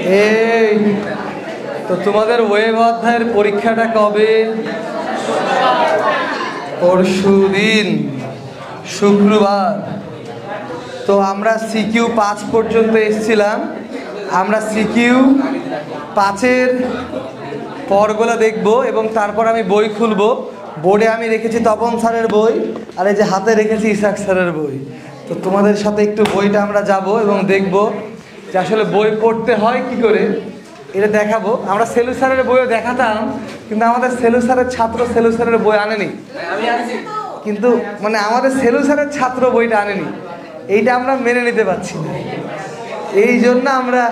এই তো তোমাদের ওয়েব অধ্যায়ের পরীক্ষাটা কবে? পরশুদিন শুক্রবার। তো আমরা সিকিউ 5 পর্যন্ত এসেছিলাম। আমরা সিকিউ 5-এর পরগুলো দেখব এবং তারপর আমি বই খুলব। বোর্ডে আমি রেখেছি তপন স্যারের বই, আর এই যে হাতে রেখেছি ইসাক স্যারের বই। তো তোমাদের সাথে একটু বইটা আমরা যাব এবং দেখব যে আসলে বই পড়তে হয় কি করে, এটা দেখাবো। আমরা সেলু স্যারের বইও দেখাতাম, কিন্তু আমাদের সেলু স্যারের ছাত্র সেলু স্যারের বই আনেনি। কিন্তু মানে আমাদের সেলু স্যারের ছাত্র বইটা আনেনি, এইটা আমরা মেনে নিতে পারছি না। এই জন্য আমরা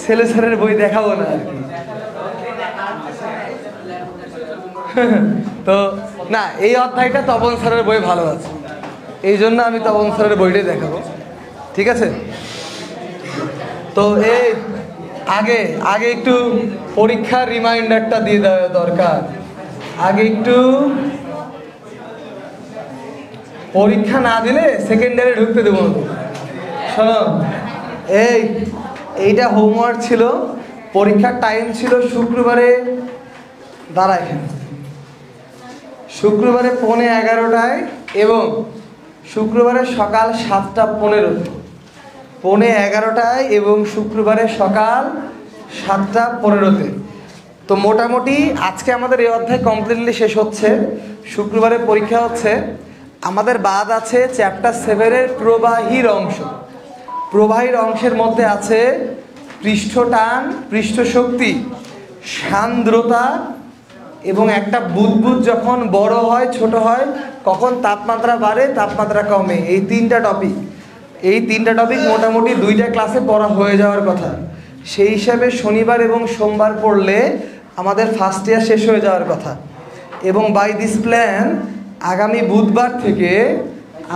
সেলু স্যারের বই দেখাবো না আর কি। তো না, এই অধ্যায়টা তপন স্যারের বই ভালো আছে, এই জন্য আমি তপন স্যারের বইটাই দেখাবো। ঠিক আছে? তো এই আগে আগে একটু পরীক্ষার রিমাইন্ডারটা দিয়ে দেওয়া দরকার। আগে একটু পরীক্ষা না দিলে সেকেন্ড ইয়ারে ঢুকতে দেবো না। শোনো, এইটা হোমওয়ার্ক ছিল। পরীক্ষার টাইম ছিল শুক্রবারে, দাঁড়া এখানে, শুক্রবারে 11:15 এবং শুক্রবারে সকাল 7:15। 11:15 এবং শুক্রবারে সকাল 7:15। তো মোটামুটি আজকে আমাদের এই অধ্যায় কমপ্লিটলি শেষ হচ্ছে। শুক্রবারে পরীক্ষা হচ্ছে। আমাদের বাদ আছে চ্যাপ্টার 7-এর প্রবাহীর অংশ। প্রবাহীর অংশের মধ্যে আছে পৃষ্ঠটান, পৃষ্ঠশক্তি, সান্দ্রতা এবং একটা বুদবুদ যখন বড় হয় ছোট হয় কখন তাপমাত্রা বাড়ে তাপমাত্রা কমে। এই 3টা টপিক, এই 3টা টপিক মোটামুটি 2টা ক্লাসে পড়া হয়ে যাওয়ার কথা। সেই হিসাবে শনিবার এবং সোমবার পড়লে আমাদের ফার্স্ট ইয়ার শেষ হয়ে যাওয়ার কথা। এবং বাই দিস প্ল্যান আগামী বুধবার থেকে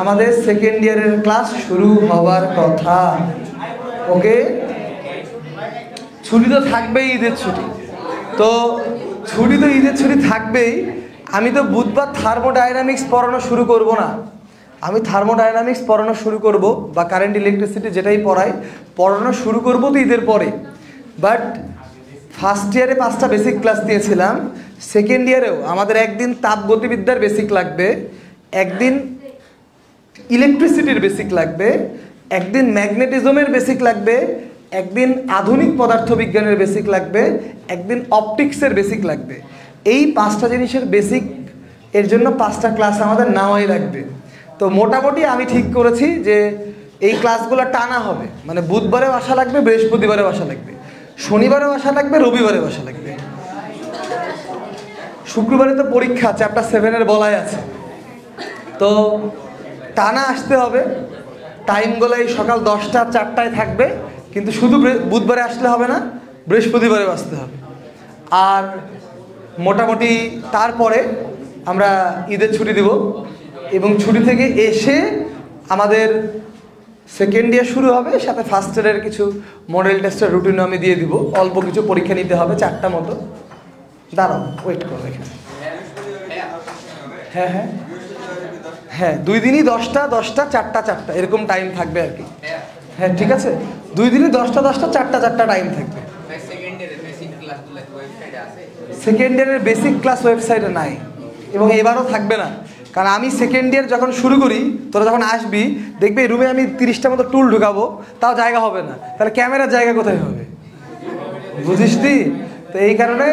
আমাদের সেকেন্ড ইয়ারের ক্লাস শুরু হওয়ার কথা। ওকে? ছুটি তো থাকবেই, ঈদের ছুটি। তো ছুটি তো ঈদের ছুটি থাকবেই। আমি তো বুধবার থার্মোডাইনামিক্স পড়ানো শুরু করব না। আমি থার্মোডাইনামিক্স পড়ানো শুরু করব বা কারেন্ট ইলেকট্রিসিটি যেটাই পড়ানো শুরু করব তো ঈদের পরে। বাট ফার্স্ট ইয়ারে 5টা বেসিক ক্লাস দিয়েছিলাম। সেকেন্ড ইয়ারেও আমাদের একদিন তাপগতিবিদ্যার বেসিক লাগবে, একদিন ইলেকট্রিসিটির বেসিক লাগবে, একদিন ম্যাগনেটিজমের বেসিক লাগবে, একদিন আধুনিক পদার্থবিজ্ঞানের বেসিক লাগবে, একদিন অপটিক্সের বেসিক লাগবে। এই 5টা জিনিসের বেসিক এর জন্য 5টা ক্লাস আমাদের নেওয়াই লাগবে। তো মোটামুটি আমি ঠিক করেছি যে এই ক্লাসগুলো টানা হবে, মানে বুধবারেও আসা লাগবে, বৃহস্পতিবারেও আসা লাগবে, শনিবারেও আসা লাগবে, রবিবারেও আসা লাগবে। শুক্রবারে তো পরীক্ষা চ্যাপ্টার 7-এর বলাই আছে, তো টানা আসতে হবে। টাইমগুলো এই সকাল 10টা 4টায় থাকবে, কিন্তু শুধু বুধবারে আসলে হবে না, বৃহস্পতিবারেও আসতে হবে। আর মোটামুটি তারপরে আমরা ঈদের ছুটি দিব এবং ছুটি থেকে এসে আমাদের সেকেন্ড ইয়ার শুরু হবে। সাথে ফার্স্ট ইয়ারের কিছু মডেল টেস্টের রুটিনও আমি দিয়ে দিব। অল্প কিছু পরীক্ষা নিতে হবে, 4টা মতো। দাঁড়াও, ওয়েট করো এখানে। হ্যাঁ হ্যাঁ হ্যাঁ, 2 দিনই 10টা 10টা 4টা 4টা এরকম টাইম থাকবে আর কি। হ্যাঁ ঠিক আছে, 2 দিনই 10টা 10টা 4টা 4টা টাইম থাকবে। সেকেন্ড ইয়ারের বেসিক ক্লাস ওয়েবসাইটে নাই এবং এবারও থাকবে না। কারণ আমি সেকেন্ড ইয়ার যখন শুরু করি, তোরা যখন আসবি দেখবি এই রুমে আমি 30টা মতো টুল ঢুকাবো, তাও জায়গা হবে না। তাহলে ক্যামেরার জায়গা কোথায় হবে, বুঝিস নি? তো এই কারণে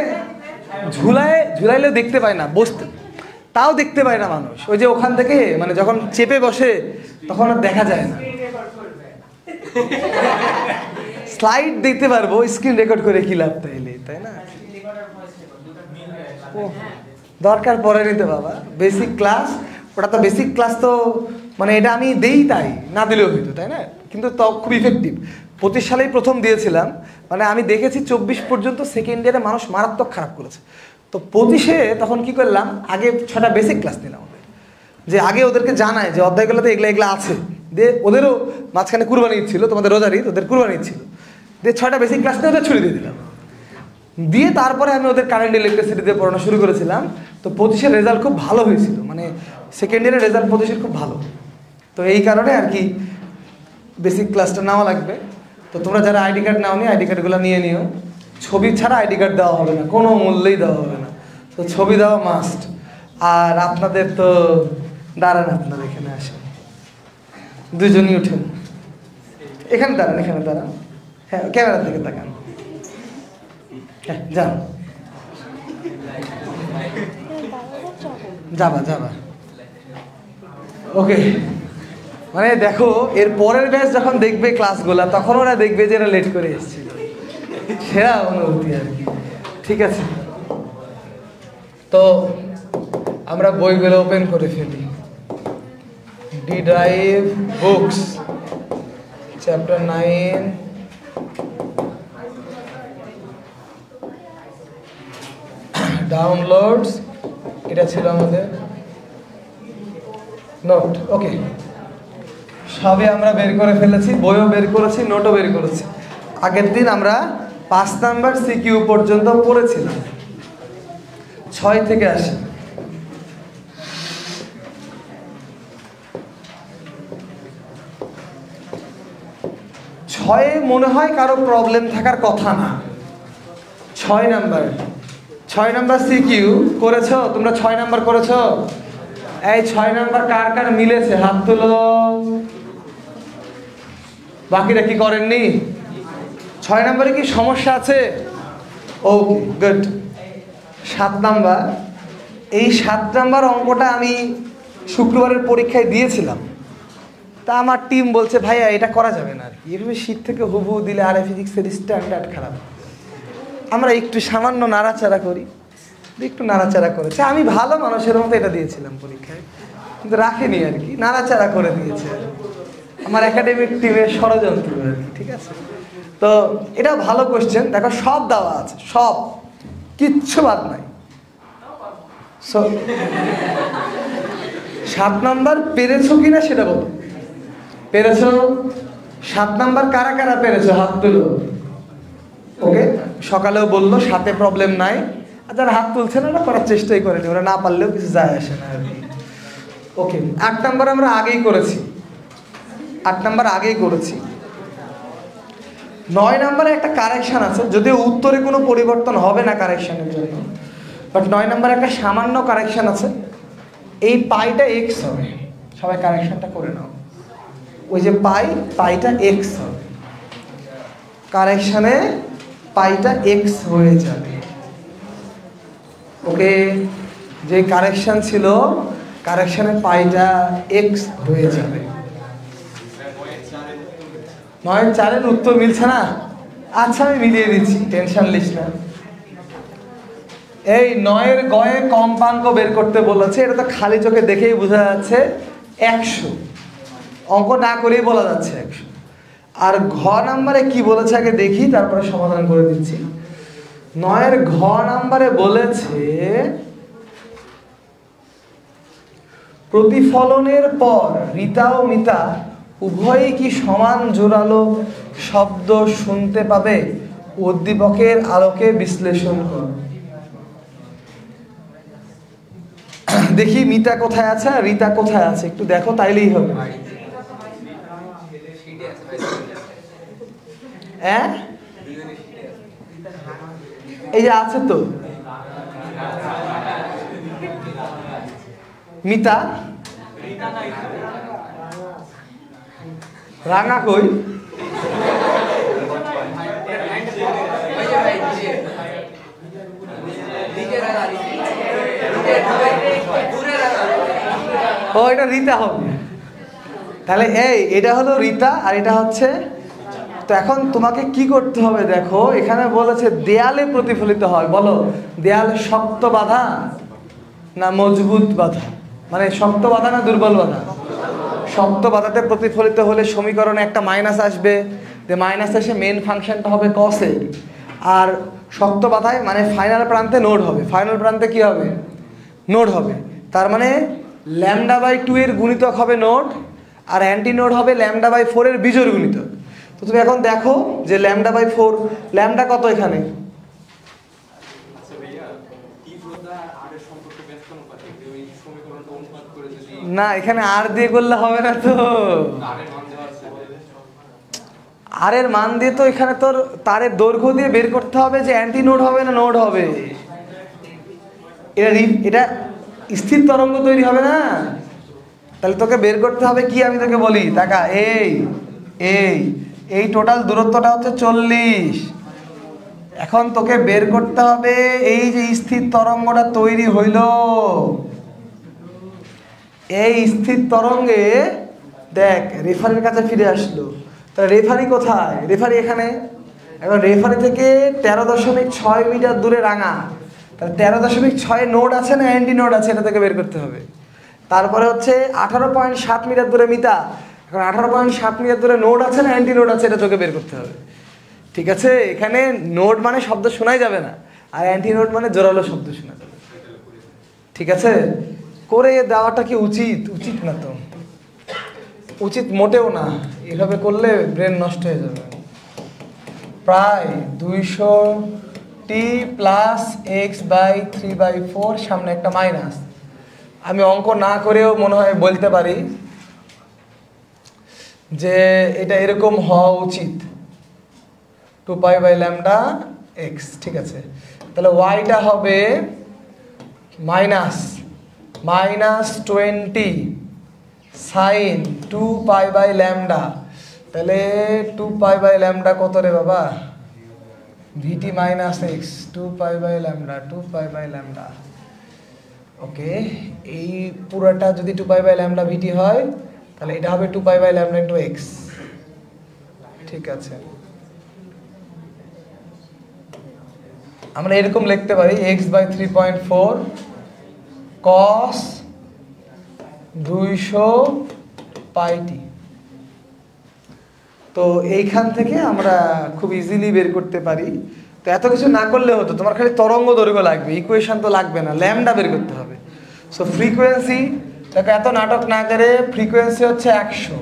ঝুলাইলেও দেখতে পায় না, বসতে তাও দেখতে পায় না মানুষ। ওই যে ওখান থেকে মানে যখন চেপে বসে তখন আর দেখা যায় না। স্লাইড দেখতে পারবো, স্ক্রিন রেকর্ড করে কি লাভ তাইলে, তাই না? দরকার পরে নিতে বাবা বেসিক ক্লাস। ওটা তো বেসিক ক্লাস, তো মানে এটা আমি দেই, তাই না দিলেও হইতো, তাই না? কিন্তু তো খুব ইফেক্টিভ। 25 সালেই প্রথম দিয়েছিলাম, মানে আমি দেখেছি 24 পর্যন্ত সেকেন্ড ইয়ারে মানুষ মারাত্মক খারাপ করেছে। তো 25-এ তখন কি করলাম, আগে 6টা বেসিক ক্লাস নিলাম ওদের, যে আগে ওদেরকে জানায় যে অধ্যায়গুলোতে এগুলো এগুলো আছে। দিয়ে ওদেরও মাঝখানে কুরবানি ঈদ ছিল, তোমাদের রোজার ঈদ, ওদের কুরবানি ঈদ ছিল। দিয়ে 6টা বেসিক ক্লাস নিয়ে ওদের ছুটি দিয়ে দিলাম। দিয়ে তারপরে আমি ওদের কারেন্ট ইলেকট্রিসিটিতে পড়ানো শুরু করেছিলাম। তো 25-এর রেজাল্ট খুব ভালো হয়েছিল, মানে সেকেন্ড ইয়ারের রেজাল্ট 25-এর খুব ভালো। তো এই কারণে আর কি বেসিক ক্লাসটা নেওয়া লাগবে। তো তোমরা যারা আইডি কার্ড নাওনি আইডি কার্ডগুলো নিয়ে নিও। ছবি ছাড়া আইডি কার্ড দেওয়া হবে না, কোনো মূল্যেই দেওয়া হবে না। তো ছবি দেওয়া মাস্ট। আর আপনাদের তো দাঁড়ান, আপনারা এখানে আসেন, দুজনই উঠেন, এখানে দাঁড়ান, এখানে দাঁড়ান, হ্যাঁ ক্যামেরার দিকে তাকান, হ্যাঁ যান, যাবা যাবা। ওকে, মানে দেখো এর পরের ব্যাচ যখন দেখবে ক্লাসগুলা তখন ওরা দেখবে যে এরা লেট করে এসেছিল, সেরা অনুভূতি আর কি। ঠিক আছে, তো আমরা বইগুলো ওপেন করে ফেলি। D drive books chapter 9, downloads, এটা ছিল আমাদের নোট। ওকে, সবে আমরা বের করে ফেলেছি, বইও বের করেছি, নোটও বের করেছি। আগের দিন আমরা 5 নাম্বার সিকিউ পর্যন্ত পড়েছিলাম, 6 থেকে আসি। ছয়ে মনে হয় কারো প্রবলেম থাকার কথা না। 6 নাম্বার সিকিউ করেছো তোমরা? 6 নাম্বার করেছো? এই 6 নাম্বার কার কার মিলেছে হাত তুলো। বাকিরা কি করেননি? 6 নাম্বারে কি সমস্যা আছে? Okay good. 7 নাম্বার, এই 7 নাম্বার অঙ্কটা আমি শুক্রবারের পরীক্ষায় দিয়েছিলাম। তা আমার টিম বলছে ভাইয়া এটা করা যাবে না আর কি, এভাবে শীত থেকে হুবহু দিলে আর ফিজিক্সের স্ট্যান্ডার্ড খারাপ। আমরা একটু সামান্য নাড়াচাড়া করি, একটু নাড়াচাড়া করেছে। আমি ভালো মানুষের মতো এটা দিয়েছিলাম পরীক্ষায়, কিন্তু রাখেনি আর কি, নাড়াচাড়া করে দিয়েছে আমার একাডেমিক টিমের ষড়যন্ত্র আর কি। ঠিক আছে, তো এটা ভালো কোশ্চেন। দেখো সব দেওয়া আছে, সব, কিচ্ছু বাদ নাই। 7 নাম্বার পেরেছো কিনা সেটা বলো। পেরেছো? 7 নাম্বার কারা কারা পেরেছো হাত তুলো। ওকে, সকালেও বললো 7-এ প্রবলেম নাই। আর যারা হাত তুলছে না ওরা করার চেষ্টাই করেনি, ওরা না পারলেও কিছু যায় আসে না আর কি। ওকে, 8 নাম্বার আমরা আগেই করেছি, 8 নাম্বার আগেই করেছি। 9 নাম্বারে একটা কারেকশন আছে, যদিও উত্তরে কোনো পরিবর্তন হবে না কারেকশনের জন্য, বাট 9 নাম্বারে একটা সামান্য কারেকশন আছে। এই পাইটা এক্স হবে, সবাই কারেকশনটা করে নাও। ওই যে পাইটা এক্স হবে, কারেকশনে পাইটা এক্স হয়ে যাবে। ওকে, যে কারেকশন ছিল কারেকশনে পাইটা এক্স হয়ে যাবে। 9-4 উত্তর মিলছে না? আচ্ছা আমি মিলিয়ে দিচ্ছি, টেনশন লিস না। এই 9-এর গয়ে কম্পাঙ্ক বের করতে বলেছে, এটা তো খালি চোখে দেখেই বোঝা যাচ্ছে 100, অঙ্ক না করেই বলা যাচ্ছে 100। আর ঘ নাম্বারে কি বলেছে আগে দেখি, তারপরে সমাধান করে দিচ্ছি। 9-এর ঘ নাম্বারে বলেছে প্রতিফলনের পর রিতা ও মিতা উভয়ই কি সমান জোরালো শব্দ শুনতে পাবে? উদ্দীপকের আলোকে বিশ্লেষণ কর। দেখি মিতা কোথায় আছে আর রিতা কোথায় আছে, একটু দেখো তাইলেই হবে। হ্যাঁ এই যে আছে তো মিতা, রাঙা কই? ও এটা রিতা হবে, তাহলে এটা হলো রিতা আর এটা হচ্ছে। তো এখন তোমাকে কি করতে হবে দেখো, এখানে বলেছে দেয়ালে প্রতিফলিত হয়। বলো, দেয়াল শক্ত বাধা না মজবুত বাধা? মানে শক্ত বাধা না দুর্বল বাধা? শক্ত বাধাতে প্রতিফলিত হলে সমীকরণে একটা মাইনাস আসবে, যে মাইনাস এসে মেন ফাংশনটা হবে কসে। আর শক্ত বাধায় মানে ফাইনাল প্রান্তে নোড হবে, ফাইনাল প্রান্তে কি হবে? নোড হবে। তার মানে λ/2 এর গুণিতক হবে নোড, আর অ্যান্টি নোড হবে λ/4 এর বিজোড় গুণিতক। তো তুমি এখন দেখো যে λ/4, ল্যামডা কত এখানে? না, এখানে আর দিয়ে করলে হবে না তো। আর এর মান দিয়ে তো এখানে তোর তারের দৈর্ঘ্য দিয়ে বের করতে হবে যে অ্যান্টি নোড হবে না নোড হবে। এটা স্থির তরঙ্গ তৈরি হবে না, তাহলে তোকে বের করতে হবে কি, আমি তোকে বলি টাকা এই এই এই টোটাল দূরত্বটা হচ্ছে 40। এখন তোকে বের করতে হবে এই যে স্থির তরঙ্গটা তৈরি হইল, এই স্থির তরঙ্গে দেখ রেফারির কাছে ফিরে আসলো। তাহলে রেফারি কোথায়? রেফারি এখানে। এখন রেফারি থেকে 13.6 মিটার দূরে রাঙা, তাহলে 13.6 নোড আছে না অ্যান্টি নোড আছে, এটা থেকে বের করতে হবে। তারপরে হচ্ছে 18.7 মিটার দূরে মিতা, এখন 18.7 মিটার দূরে নোড আছে না অ্যান্টি নোড আছে, এটা তোকে বের করতে হবে। ঠিক আছে, এখানে নোড মানে শব্দ শোনাই যাবে না, আর অ্যান্টি নোড মানে জোরালো শব্দ শোনা যাবে। ঠিক আছে, করে দেওয়াটা কি উচিত? উচিত না তো, উচিত মোটেও না। এভাবে করলে ব্রেন নষ্ট হয়ে যাবে। প্রায় 200t প্লাস x/3/4, সামনে একটা মাইনাস। আমি অঙ্ক না করেও মনে হয় বলতে পারি যে এটা এরকম হওয়া উচিত, 2π/λx। ঠিক আছে, তাহলে ওয়াইটা হবে -20 সাইন 2π/λ। তাহলে 2π/λ কত রে বাবা? vt - x 2π/λ। ওকে, এই পুরোটা যদি 2π/λ vt হয়, তাহলে এটা হবে 2π/λ × x। ঠিক আছে, আমরা এরকম লিখতে পারি x/3.4 cos 200πt। তো এইখান থেকে আমরা খুব ইজিলি বের করতে পারি। তো এত কিছু না করলে হতো, তোমার খালি তরঙ্গ দৈর্ঘ্য লাগবে, ইকুয়েশন তো লাগবে না, ল্যামডা বের করতে হবে। সো ফ্রিকোয়েন্সি, দেখো এত নাটক না করে, ফ্রিকোয়েন্সি হচ্ছে 100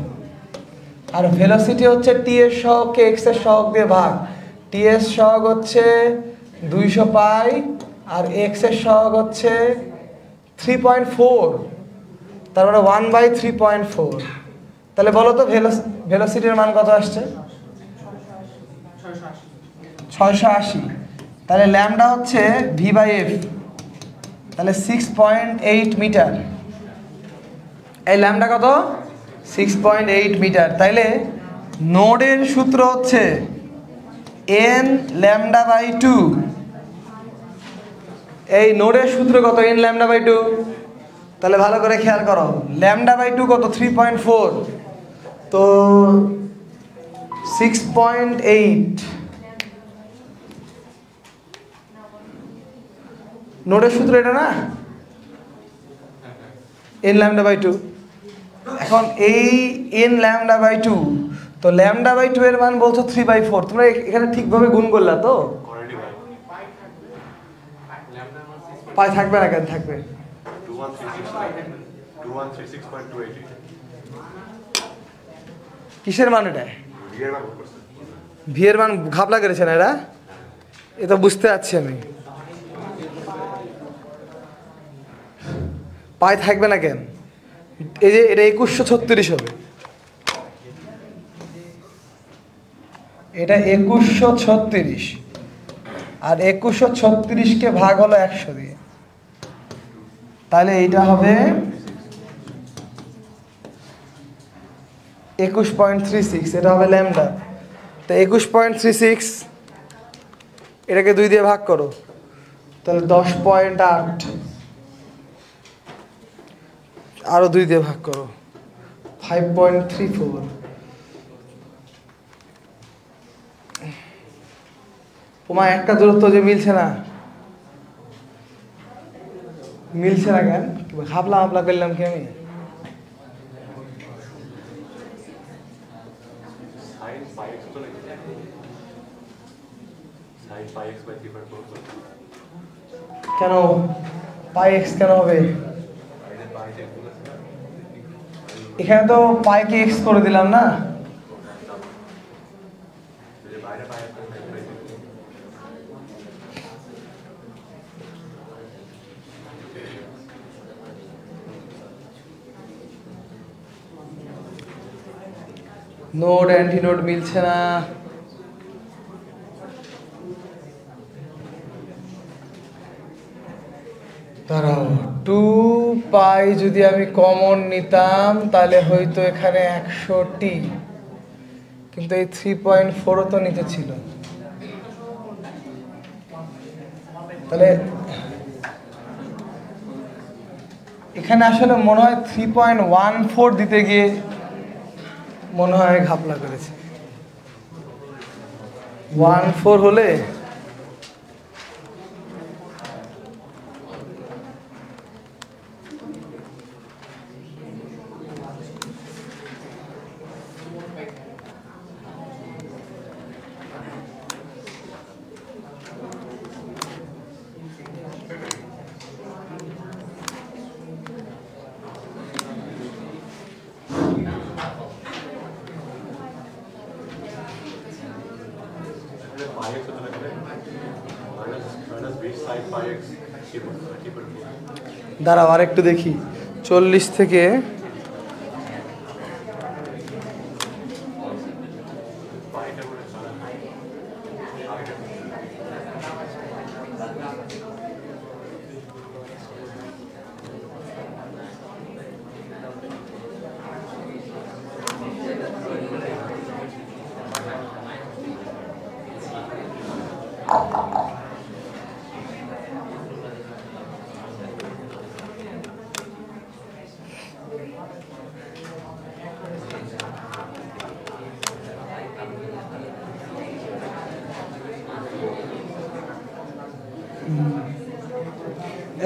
আর ভেলোসিটি হচ্ছে টি এর সহগকে এক্স এর সহগ দিয়ে ভাগ। টি এর সহগ হচ্ছে 200π আর এক্স এর সহগ হচ্ছে 3.4, তার মানে 1/3.4। তাহলে বলো তো ভেলোসিটির মান কত আসছে? 680। তাহলে ল্যামডা হচ্ছে v/f, তাহলে 6.8 মিটার। এই ল্যামডা কত? 6.8 মিটার। তাইলে নোডের সূত্র হচ্ছে n λ/2। এই নোডের সূত্র কত? n λ/2। তাহলে ভালো করে খেয়াল করো, λ/2 কত? 3.4। তো 6.8 নোডের সূত্র এটা না, n λ/2। এখন এই n λ/2, তো λ/2 এর মান বলছো 3/4। তোমরা এখানে ঠিকভাবে গুণ করলা তো? পাই থাকবে না কেন? থাকবে। 2136.280 কিসের মান এটা? ভি এর মান ঘাপলা করেছে না এরা, এটা বুঝতে পারছি আমি। পাই থাকবে না কেন? এই যে এটা 2136 হবে, এটা 2136 আর 2136কে ভাগ হলো 100 দিয়ে, তাহলে এইটা হবে 21.36। এটা হবে ল্যামডা। তো 21.36 এটাকে 2 দিয়ে ভাগ করো, তাহলে 10.8, আরো 2 দিয়ে ভাগ করো, 5.34। তোমার একটা দূরত্ব যে মিলছে না, মিলছে না কেন? হাবলা হাবলা করলাম কি আমি? কেন পাই এক্স কেন হবে? এখানে তো পাইকে এক্স করে দিলাম না। নোড অ্যান্টি নোড মিলছে না। দাঁড়াও, 2π যদি আমি কমন নিতাম তাহলে হয়তো এখানে 100t, কিন্তু এই 3.4ও তো নিতে ছিল, তাহলে এখানে আসলে মনে হয় 3.14 দিতে গিয়ে মনে হয় ঘাপলা করেছে। 14 হলে pi x होता है minus b sine pi x keep it দাঁড়াও আর একটু দেখি, 40 থেকে pi টা বলে চলে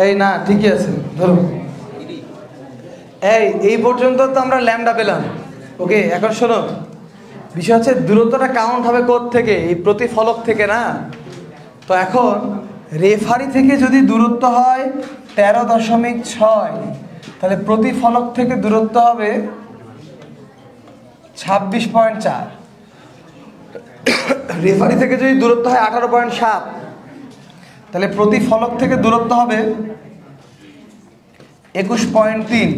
এই না ঠিকই আছে, ধরো এই পর্যন্ত তো আমরা ল্যামডা পেলাম। ওকে, এখন শোনো, বিষয় হচ্ছে দূরত্বটা কাউন্ট হবে কোথ থেকে? এই প্রতিফলক থেকে না। তো এখন রেফারি থেকে যদি দূরত্ব হয় 13.6, তাহলে প্রতিফলক থেকে দূরত্ব হবে 26.4। রেফারি থেকে যদি দূরত্ব হয় 18.7, তাহলে প্রতিফলক থেকে দূরত্ব হবে 21.3।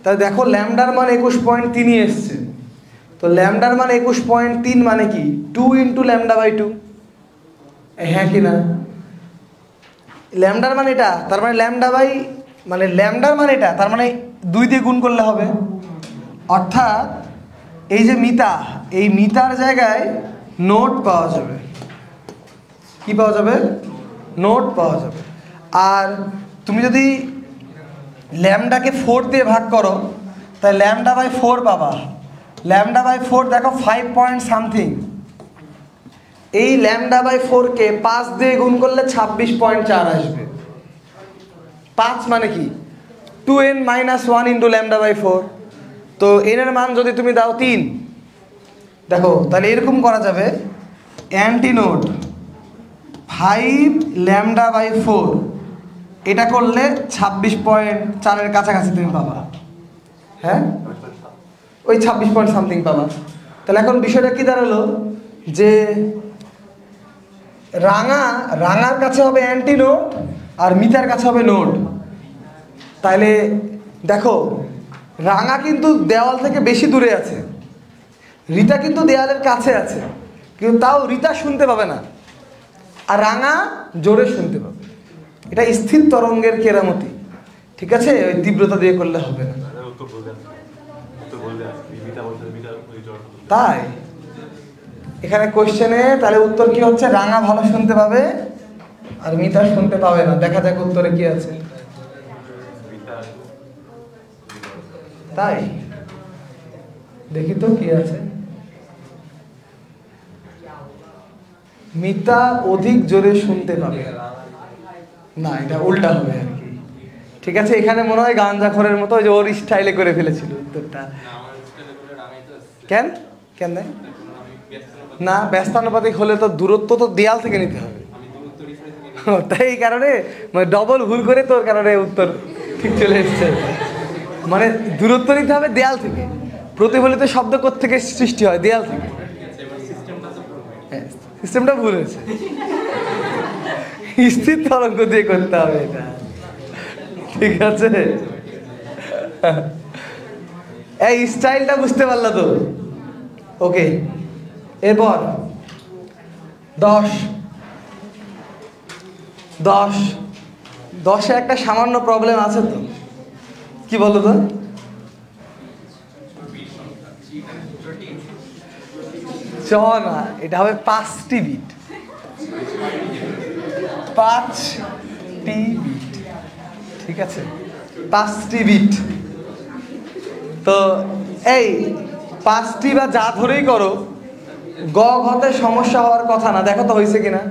তাহলে দেখো ল্যামডার মান 21.3 এসছে। তো ল্যামডার মান 21.3 মানে কি? 2 ইন্টু λ/2। হ্যাঁ কি না? ল্যামডার মান এটা, তার মানে ল্যামডার মান এটা, তার মানে 2 দিয়ে গুণ করলে হবে। অর্থাৎ এই যে মিতা, এই মিতার জায়গায় নোট পাওয়া যাবে। কি পাওয়া যাবে? নোট পাওয়া যাবে। আর তুমি যদি ল্যামডাকে 4 দিয়ে ভাগ করো, তাহলে λ/4 পাবা। λ/4 দেখো 5 পয়েন্ট সামথিং। এই λ/4 কে 5 দিয়ে গুণ করলে 26.4 আসবে। 5 মানে কি? 2n - 1 into λ/4। তো n এর মান যদি তুমি দাও 3, দেখো তাহলে এরকম করা যাবে, অ্যান্টিনোড 5 λ/4, এটা করলে 26.4 এর কাছাকাছি তুমি পাবা। হ্যাঁ, ওই 26 পয়েন্ট সামথিং পাবা। তাহলে এখন বিষয়টা কি দাঁড়ালো যে রাঙার কাছে হবে অ্যান্টিনোড আর মিতার কাছে হবে নোড। তাহলে দেখো রাঙা কিন্তু দেওয়াল থেকে বেশি দূরে আছে, রিতা কিন্তু দেওয়ালের কাছে আছে, কিন্তু তাও রিতা শুনতে পাবে না, আর রাঙা জোরে শুনতে পাবে। এটা স্থির তরঙ্গের কেরামতি, ঠিক আছে? ওই তীব্রতা দিয়ে করলে হবে না। তাই এখানে কোশ্চেনে তাহলে উত্তর কি হচ্ছে? রাঙা ভালো শুনতে পাবে আর মিতা শুনতে পাবে না। দেখা যাক উত্তরে কি আছে। তাই দেখি তো কি আছে। মিতা অধিক জোরে শুনতে পাবে না, এটা উল্টা হবে আর কি। ঠিক আছে, এখানে মনে হয় গাঞ্জাখরের মতো যে ওর স্টাইলে করে ফেলেছিল উত্তরটা। কেন কেন না? ব্যস্তানুপাতিক হলে তো দূরত্ব তো দেয়াল থেকে নিতে হবে, তাই এই কারণে মানে ডবল ভুল করে তোর কারণে উত্তর ঠিক চলে এসছে। মানে দূরত্ব নিতে হবে দেয়াল থেকে, প্রতিফলিত শব্দ কোত্থেকে সৃষ্টি হয়? দেয়াল থেকে। সিস্টেমটা ভুল হয়েছে, স্থির তরঙ্গ দিয়ে করতে হবে এটা, ঠিক আছে? এই স্টাইলটা বুঝতে পারলা তো? ওকে, এরপর 10 10 10-এ একটা সামান্য প্রবলেম আছে তো, কি বলো তো? চ না, এটা হবে 5টি বিট, 5টি বিট, ঠিক আছে? 5টি বিট। তো এই 5টি বা যা ধরেই করো, গ ঘতে সমস্যা হওয়ার কথা না। দেখো তো হয়েছে কিনা।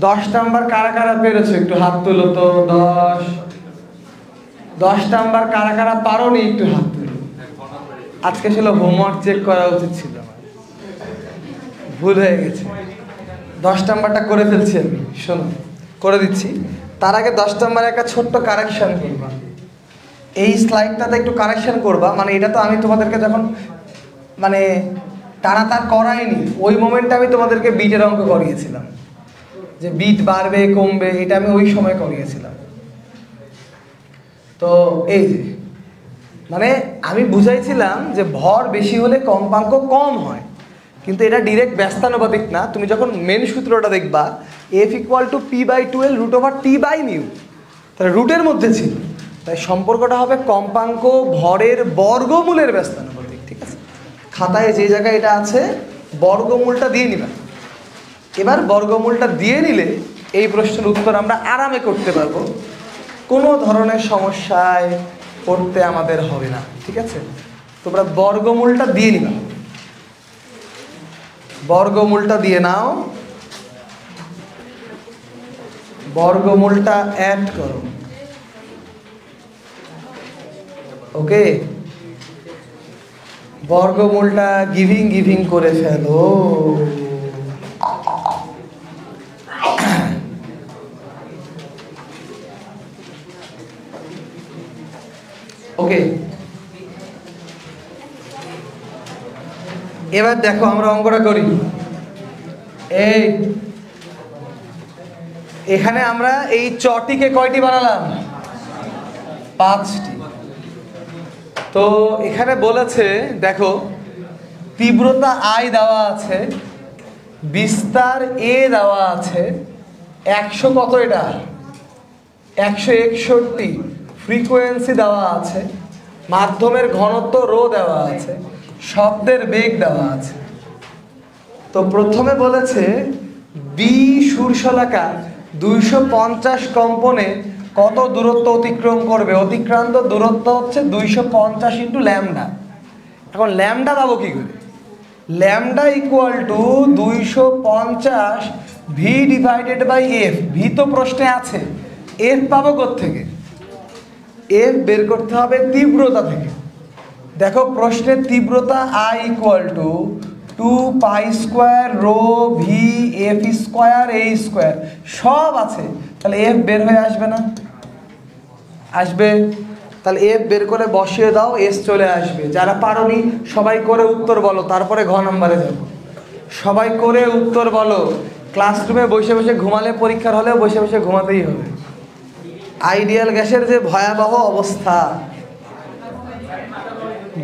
10 নাম্বার কারা কারা পেরেছো একটু হাত তুলো তো। 10 নাম্বার কারা কারা পারোনি একটু হাত তুলো। আজকে ছিল হোমওয়ার্ক চেক করা উচিত ছিল, আমার ভুল হয়ে গেছে। 10 নাম্বারটা করে ফেলছি আমি, শোনো করে দিচ্ছি। তার আগে 10 নাম্বারে একটা ছোট্ট কারেকশন করবা। এই স্লাইডটাতে একটু কারেকশন করবা, মানে এটা তো আমি তোমাদেরকে যখন মানে টানাতার করাইনি, ওই মোমেন্টে আমি তোমাদেরকে বিটের অঙ্ক করিয়েছিলাম, যে বিট বাড়বে কমবে, এটা আমি ওই সময় করিয়েছিলাম। তো এই যে মানে আমি বুঝাইছিলাম যে ভর বেশি হলে কম্পাঙ্ক কম হয়, কিন্তু এটা ডিরেক্ট ব্যস্তানুপাতিক না। তুমি যখন মেন সূত্রটা দেখবা F = p/12 √T/μ, তাহলে রুটের মধ্যে ছিল, তাই সম্পর্কটা হবে কম্পাঙ্ক ভরের বর্গমূলের ব্যস্তানুপাতিক, ঠিক আছে? খাতায় যে জায়গায় এটা আছে বর্গমূলটা দিয়ে নিবা। এবার বর্গমূলটা দিয়ে নিলে এই প্রশ্নের উত্তর আমরা আরামে করতে পারবো, কোনো ধরনের সমস্যায় পড়তে আমাদের হবে না, ঠিক আছে? তোমরা বর্গমূলটা দিয়ে নিবা, বর্গমূলটা দিয়ে নাও, বর্গমূলটা অ্যাড করো। ওকে, বর্গমূলটা গিভিং করে ফেলো। ওকে, এবার দেখো আমরা অঙ্কটা করি। এই এখানে আমরা এই চটিকে কয়টি বানালাম? 5টি। তো এখানে বলেছে দেখো তীব্রতা I দেওয়া আছে, বিস্তার A দেওয়া আছে, 100 কত এটা 161, ফ্রিকোয়েন্সি দেওয়া আছে, মাধ্যমের ঘনত্ব রো দেওয়া আছে, শব্দের বেগ দেওয়া আছে। তো প্রথমে বলেছে বি সুরশলাকা 250 কম্পনে কত দূরত্ব অতিক্রম করবে? অতিক্রান্ত দূরত্ব হচ্ছে 250 × ল্যামডা। এখন ল্যামডা পাবো কি করে? Lambda = 250 v/f। ভি তো প্রশ্নে আছে, এফ পাবো কোত্থেকে? এফ বের করতে হবে তীব্রতা থেকে। দেখো প্রশ্নের তীব্রতা I = 2π² ρ v/f² a², সব আছে, তাহলে এফ বের হয়ে আসবে না? আসবে। তাহলে এফ বের করে বসিয়ে দাও, এস চলে আসবে। যারা পারোনি সবাই করে উত্তর বলো, তারপরে ঘ নাম্বারে যাব। সবাই করে উত্তর বলো। ক্লাসরুমে বসে বসে ঘুমালে পরীক্ষার হলেও বসে বসে ঘুমাতেই হবে। আইডিয়াল গ্যাসের যে ভয়াবহ অবস্থা,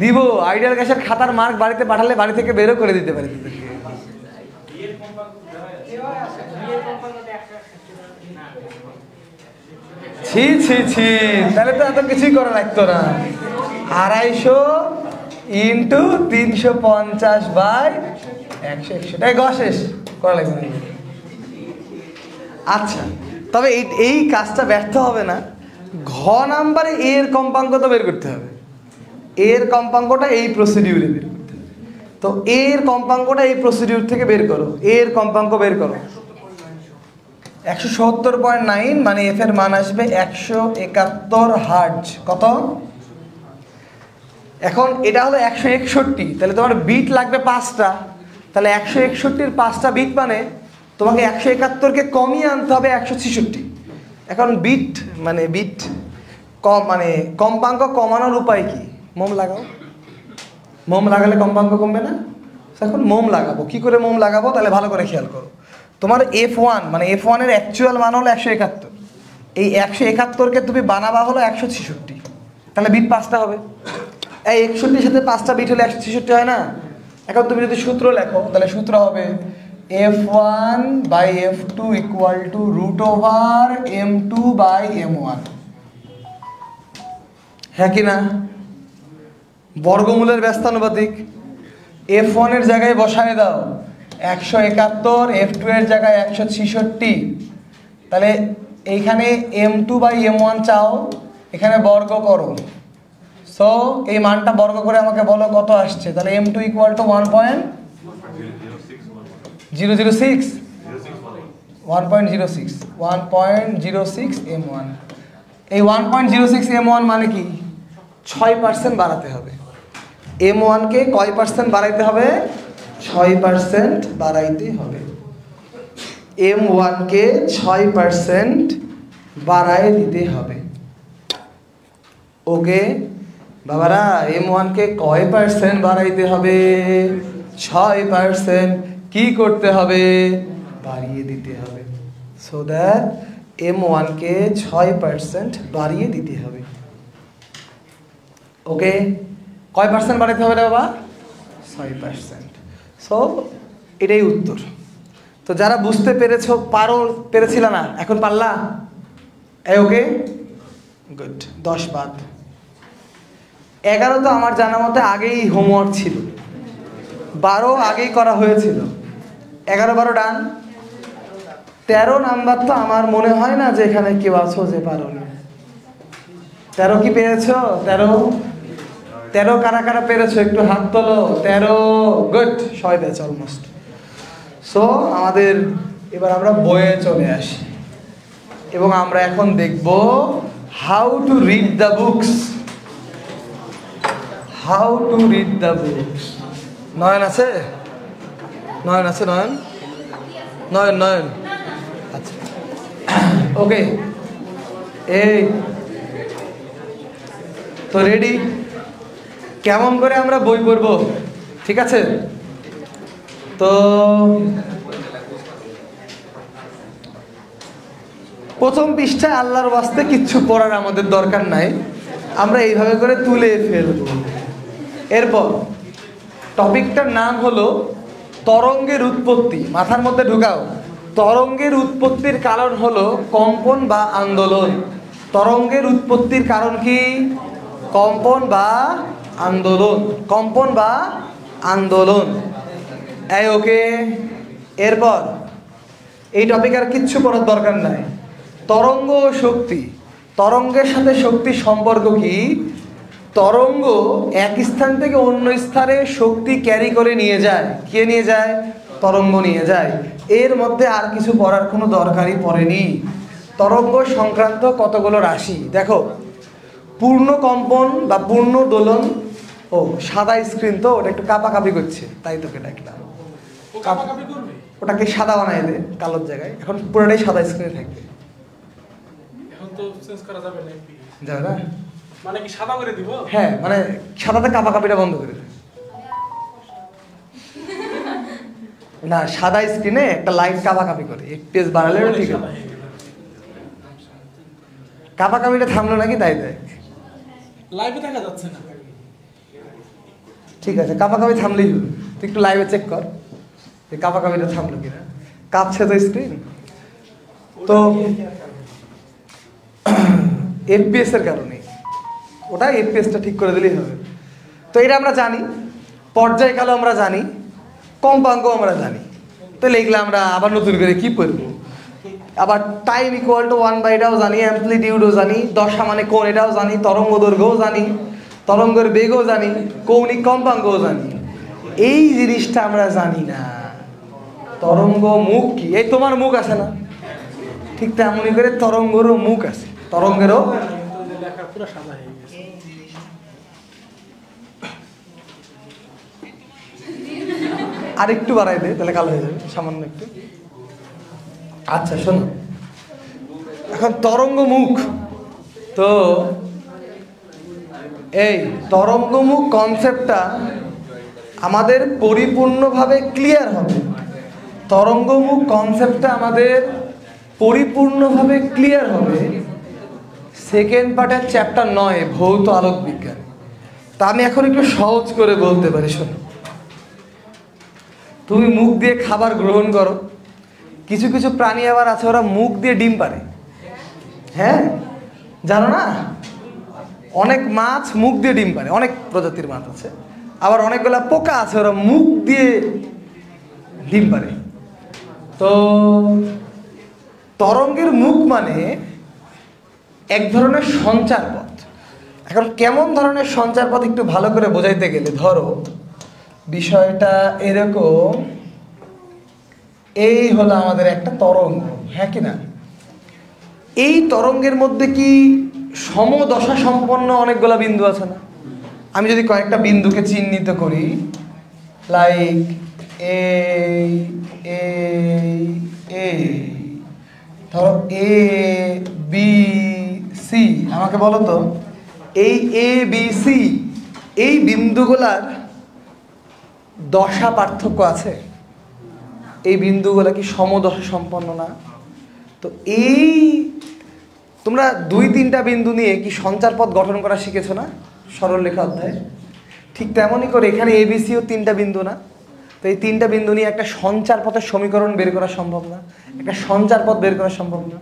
দিব আইডিয়াল গ্যাসের খাতার মার্ক বাড়িতে পাঠালে বাড়ি থেকে বেরো করে দিতে পারি তোদেরকে। ছি ছি ছি, তাহলে তো এত কিছুই করা লাগতো না। 250 × 350/161 গ শেষ করা লাগবে না। আচ্ছা, তবে এই কাজটা ব্যর্থ হবে না। ঘ নাম্বারে এর কম্পাঙ্ক তো বের করতে হবে। এর কম্পাঙ্কটা এই প্রসিডিউরে বের করতে হবে। তো এর কম্পাঙ্কটা এই প্রসিডিউর থেকে বের করো। এর কম্পাঙ্ক বের করো 170.9, মানে এফ এর মান আসবে 171 হার্টজ। কত? এখন এটা হলো 161, তাহলে তোমার বিট লাগবে 5টা। তাহলে 161-র 5টা বিট মানে তোমাকে 171-কে কমিয়ে আনতে হবে 166। এখন বিট মানে বিট কম, মানে কম্পাঙ্ক কমানোর উপায় কি? মোম লাগাও। মোম লাগালে কম্পাঙ্ক কমবে না? এখন মোম লাগাবো। কি করে মোম লাগাবো? তাহলে ভালো করে খেয়াল করো। তোমার F1 মানে F1-এর অ্যাকচুয়াল মান হলো 171। এই 171-কে তুমি বানাবা হলো 166। তাহলে বিট 5টা হবে। এই 61 সাথে 5টা বিট হলে 166 হয় না? এখন তুমি যদি সূত্র লেখো তাহলে সূত্র হবে f1/f2 ইকুয়াল টু √m2/m1। হ্যাঁ কি না? বর্গমূলের ব্যস্তানুপাতিক। f1 এর জায়গায় বসায় দাও 171, f2 এর জায়গায় 166। তাহলে এইখানে m2/m1 চাও, এখানে বর্গ করো। সো এই মানটা বর্গ করে আমাকে বলো কত আসছে। তাহলে m2 ইকুয়াল টু 1.006 m1। এই 1.06 m1 মানে কি? 6% বাড়াতে হবে। m1 কে কয় পার্সেন্ট বাড়াইতে হবে? 6% বাড়াইতে হবে। m1 কে 6% বাড়ায় দিতে হবে। ওকে বাবারা, m1 কে কয় পার্সেন্ট বাড়াইতে হবে? 6%। কি করতে হবে? বাড়িয়ে দিতে হবে। সো দ্যাট m1 কে 6% বাড়িয়ে দিতে হবে। ওকে, কয় পার্সেন্ট বাড়াইতে হবে রে বাবা? 6%। সো এটাই উত্তর। তো যারা বুঝতে পেরেছো, পেরেছিল না, এখন পারলা? Okay good. 10 বাদ। 11 তো আমার জানা মতে আগেই হোমওয়ার্ক ছিল, 12 আগেই করা হয়েছিল। 11, 12 ডান। 13 নাম্বার তো আমার মনে হয় না যে এখানে কেউ আছো যে পারোনি। 13 কি পেরেছো? 13 কারা কারা পেরেছো একটু হাত তোলো। 13 গুড, সবাই পেয়েছে অলমোস্ট। সো আমাদের এবার আমরা বইয়ে চলে আসি এবং আমরা এখন দেখব how to read the books. How to read the books. Nayan আছে? নয়ন আছে? নয়ন আচ্ছা ওকে। এই তো রেডি? কেমন করে আমরা বই পড়বো, ঠিক আছে? তো প্রথম পৃষ্ঠায় আল্লাহর ওয়াস্তে কিচ্ছু পড়ার আমাদের দরকার নাই, আমরা এইভাবে করে তুলে ফেলব। এরপর টপিকটার নাম হলো তরঙ্গের উৎপত্তি। মাথার মধ্যে ঢুকাও। তরঙ্গের উৎপত্তির কারণ হলো কম্পন বা আন্দোলন। তরঙ্গের উৎপত্তির কারণ কি? কম্পন বা আন্দোলন। কম্পন বা আন্দোলন। ওকে। এরপর এই টপিক আর কিচ্ছু পড়ার দরকার নাই। তরঙ্গ ও শক্তি। তরঙ্গের সাথে শক্তির সম্পর্ক কি? তরঙ্গ এক স্থান থেকে অন্য স্থানে শক্তি ক্যারি করে নিয়ে যায়। কে নিয়ে যায়? তরঙ্গ নিয়ে যায়। এর মধ্যে আর কিছু পড়ার কোনো দরকারই পড়েনি। তরঙ্গ সংক্রান্ত কতগুলো রাশি দেখো। পূর্ণ কম্পন বা পূর্ণ দোলন। ও সাদা স্ক্রিন তো, ওটা একটু কাঁপাকাঁপি করছে, তাই তোকে ডাকলাম। ওটাকে সাদা বানাই দে কালোর জায়গায়, এখন পুরোটাই সাদা স্ক্রিনে থাকবে। এখন তো চেঞ্জ করা যাবে না। যাবে না মানে কি সাদা করে দিব? হ্যাঁ, মানে সাদাতে কাঁপাকাঁপিটা বন্ধ করে দে। না, সাদা স্ক্রিনে একটা লাইট কাঁপাকাঁপি করে, এক পেজ বাড়ালে ঠিক আছে। কাঁপাকাঁপিটা থামলো নাকি তাই দেখ। লাইভে দেখা যাচ্ছে না। ঠিক আছে, কাঁপাকাঁপি থামলেই হলো। তুই একটু লাইভে চেক কর যে কাঁপাকাঁপিটা থামলো কিনা। কাঁপছে তো স্ক্রিন। তো এফপিএস এর কারণে, ওটা এফপিএসটা ঠিক করে দিলেই হবে। তো এটা আমরা জানি, পর্যায়কালও আমরা জানি, কম্পাঙ্কও আমরা জানি। তাহলে এগুলো আমরা আবার নতুন করে কি পড়ব? আবার টাইম ইকুয়াল টু 1 এটাও জানি, অ্যাম্পলিটিউডও জানি, দশা মানে কোণ এটাও জানি, তরঙ্গ দৈর্ঘ্যও জানি, তরঙ্গের বেগও জানি, কৌণিক কম্পাঙ্কও জানি। এই জিনিসটা আমরা জানি না। তরঙ্গ মুখ কি? এই তোমার মুখ আছে না, ঠিক তেমনই করে তরঙ্গেরও মুখ আছে। তরঙ্গেরও লেখা পুরো সাদা হয়ে গেছে। আর একটু বাড়াই দে, তাহলে কালো হয়ে যাবে সামান্য একটু। আচ্ছা শোনো, এখন তরঙ্গ মুখ। তো এই তরঙ্গমুখ কনসেপ্টটা আমাদের পরিপূর্ণভাবে ক্লিয়ার হবে। তরঙ্গমুখ কনসেপ্টটা আমাদের পরিপূর্ণভাবে ক্লিয়ার হবে সেকেন্ড পার্টের চ্যাপ্টার 9 ভৌত আলোক বিজ্ঞান। তা আমি এখন একটু সহজ করে বলতে পারি, শোনো। তুমি মুখ দিয়ে খাবার গ্রহণ করো, কিছু কিছু প্রাণী আবার আছে ওরা মুখ দিয়ে ডিম পারে। হ্যাঁ, জানো না? অনেক মাছ মুখ দিয়ে ডিম পারে, অনেক প্রজাতির মাছ আছে। আবার অনেকগুলা পোকা আছে ওরা মুখ দিয়ে ডিম পারে। তো তরঙ্গের মুখ মানে এক ধরনের সঞ্চার পথ। এখন কেমন ধরনের সঞ্চার পথ একটু ভালো করে বোঝাইতে গেলে ধরো বিষয়টা এরকম, এই হলো আমাদের একটা তরঙ্গ, হ্যাঁ কি না? এই তরঙ্গের মধ্যে কি সমদশা সম্পন্ন অনেকগুলা বিন্দু আছে না? আমি যদি কয়েকটা বিন্দুকে চিহ্নিত করি, লাইক এই এই ধরো এ বি সি, আমাকে বলো তো এই এ বি সি এই বিন্দুগুলার দশা পার্থক্য আছে? এই বিন্দুগুলা কি সমদশা সম্পন্ন না? তো এই তোমরা 2-3টা বিন্দু নিয়ে কি সঞ্চার পথ গঠন করা শিখেছো না সরলরেখা অধ্যায়ে? ঠিক তেমনই করে এখানে এবিসিও 3টা বিন্দু না? তো এই 3টা বিন্দু নিয়ে একটা সঞ্চার পথের সমীকরণ বের করা সম্ভব না? একটা সঞ্চার পথ বের করা সম্ভব না?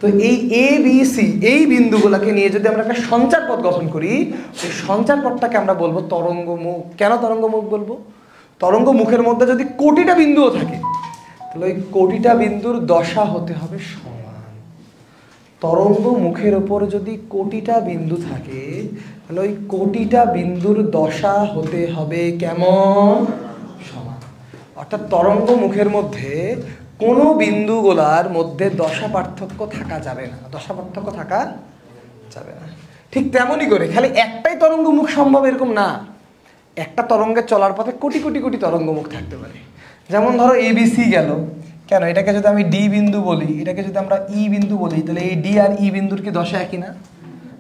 তো এই এ বি সি এই বিন্দুগুলোকে নিয়ে যদি আমরা একটা সঞ্চার পথ গঠন করি, ওই সঞ্চার পথটাকে আমরা বলবো তরঙ্গ মুখ। কেন তরঙ্গ মুখ বলবো? তরঙ্গ মুখের মধ্যে যদি কোটিটা বিন্দুও থাকে, তাহলে ওই কোটিটা বিন্দুর দশা হতে হবে সমান। তরঙ্গ মুখের ওপর যদি কোটিটা বিন্দু থাকে, তাহলে ওই কোটিটা বিন্দুর দশা হতে হবে কেমন? সমান। অর্থাৎ তরঙ্গ মুখের মধ্যে কোনো বিন্দুগুলার মধ্যে দশা পার্থক্য থাকা যাবে না, দশা পার্থক্য থাকা যাবে না। ঠিক তেমনই করে খালি একটাই তরঙ্গ মুখ সম্ভব এরকম না, একটা তরঙ্গের চলার পথে কোটি কোটি কোটি তরঙ্গ মুখ থাকতে পারে। যেমন ধরো এবিসি গেল, কেন এটাকে যদি আমি ডি বিন্দু বলি, এটাকে যদি আমরা ই বিন্দু বলি, তাহলে এই ডি আর ই বিন্দুর কি দশা একই না?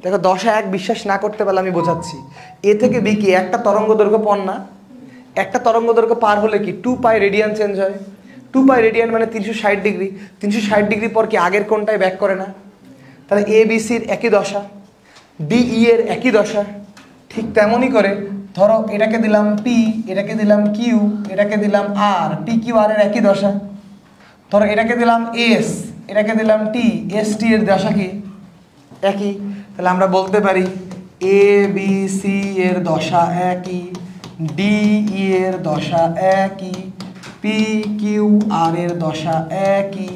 দেখো দশা এক বিশ্বাস না করতে পারলে আমি বোঝাচ্ছি। এ থেকে বি কি একটা তরঙ্গ দৈর্ঘ্য পণ না? একটা তরঙ্গ দৈর্ঘ্য পার হলে কি 2π রেডিয়ান চেঞ্জ হয়? 2π রেডিয়ান মানে 360 ডিগ্রি। 360 ডিগ্রি পর কি আগের কোণটায় ব্যাক করে না? তাহলে এ বিসির একই দশা, ডিই এর একই দশা। ঠিক তেমনই করে ধরো এটাকে দিলাম পি, এটাকে দিলাম কিউ, এটাকে দিলাম আর, পি কিউ আর এর একই দশা। ধরো এটাকে দিলাম এস, এটাকে দিলাম টি, এস টি এর দশা কি একই। তাহলে আমরা বলতে পারি এ বি সি এর দশা একই, ডি ই এর দশা একই, পি কিউ আর এর দশা একই,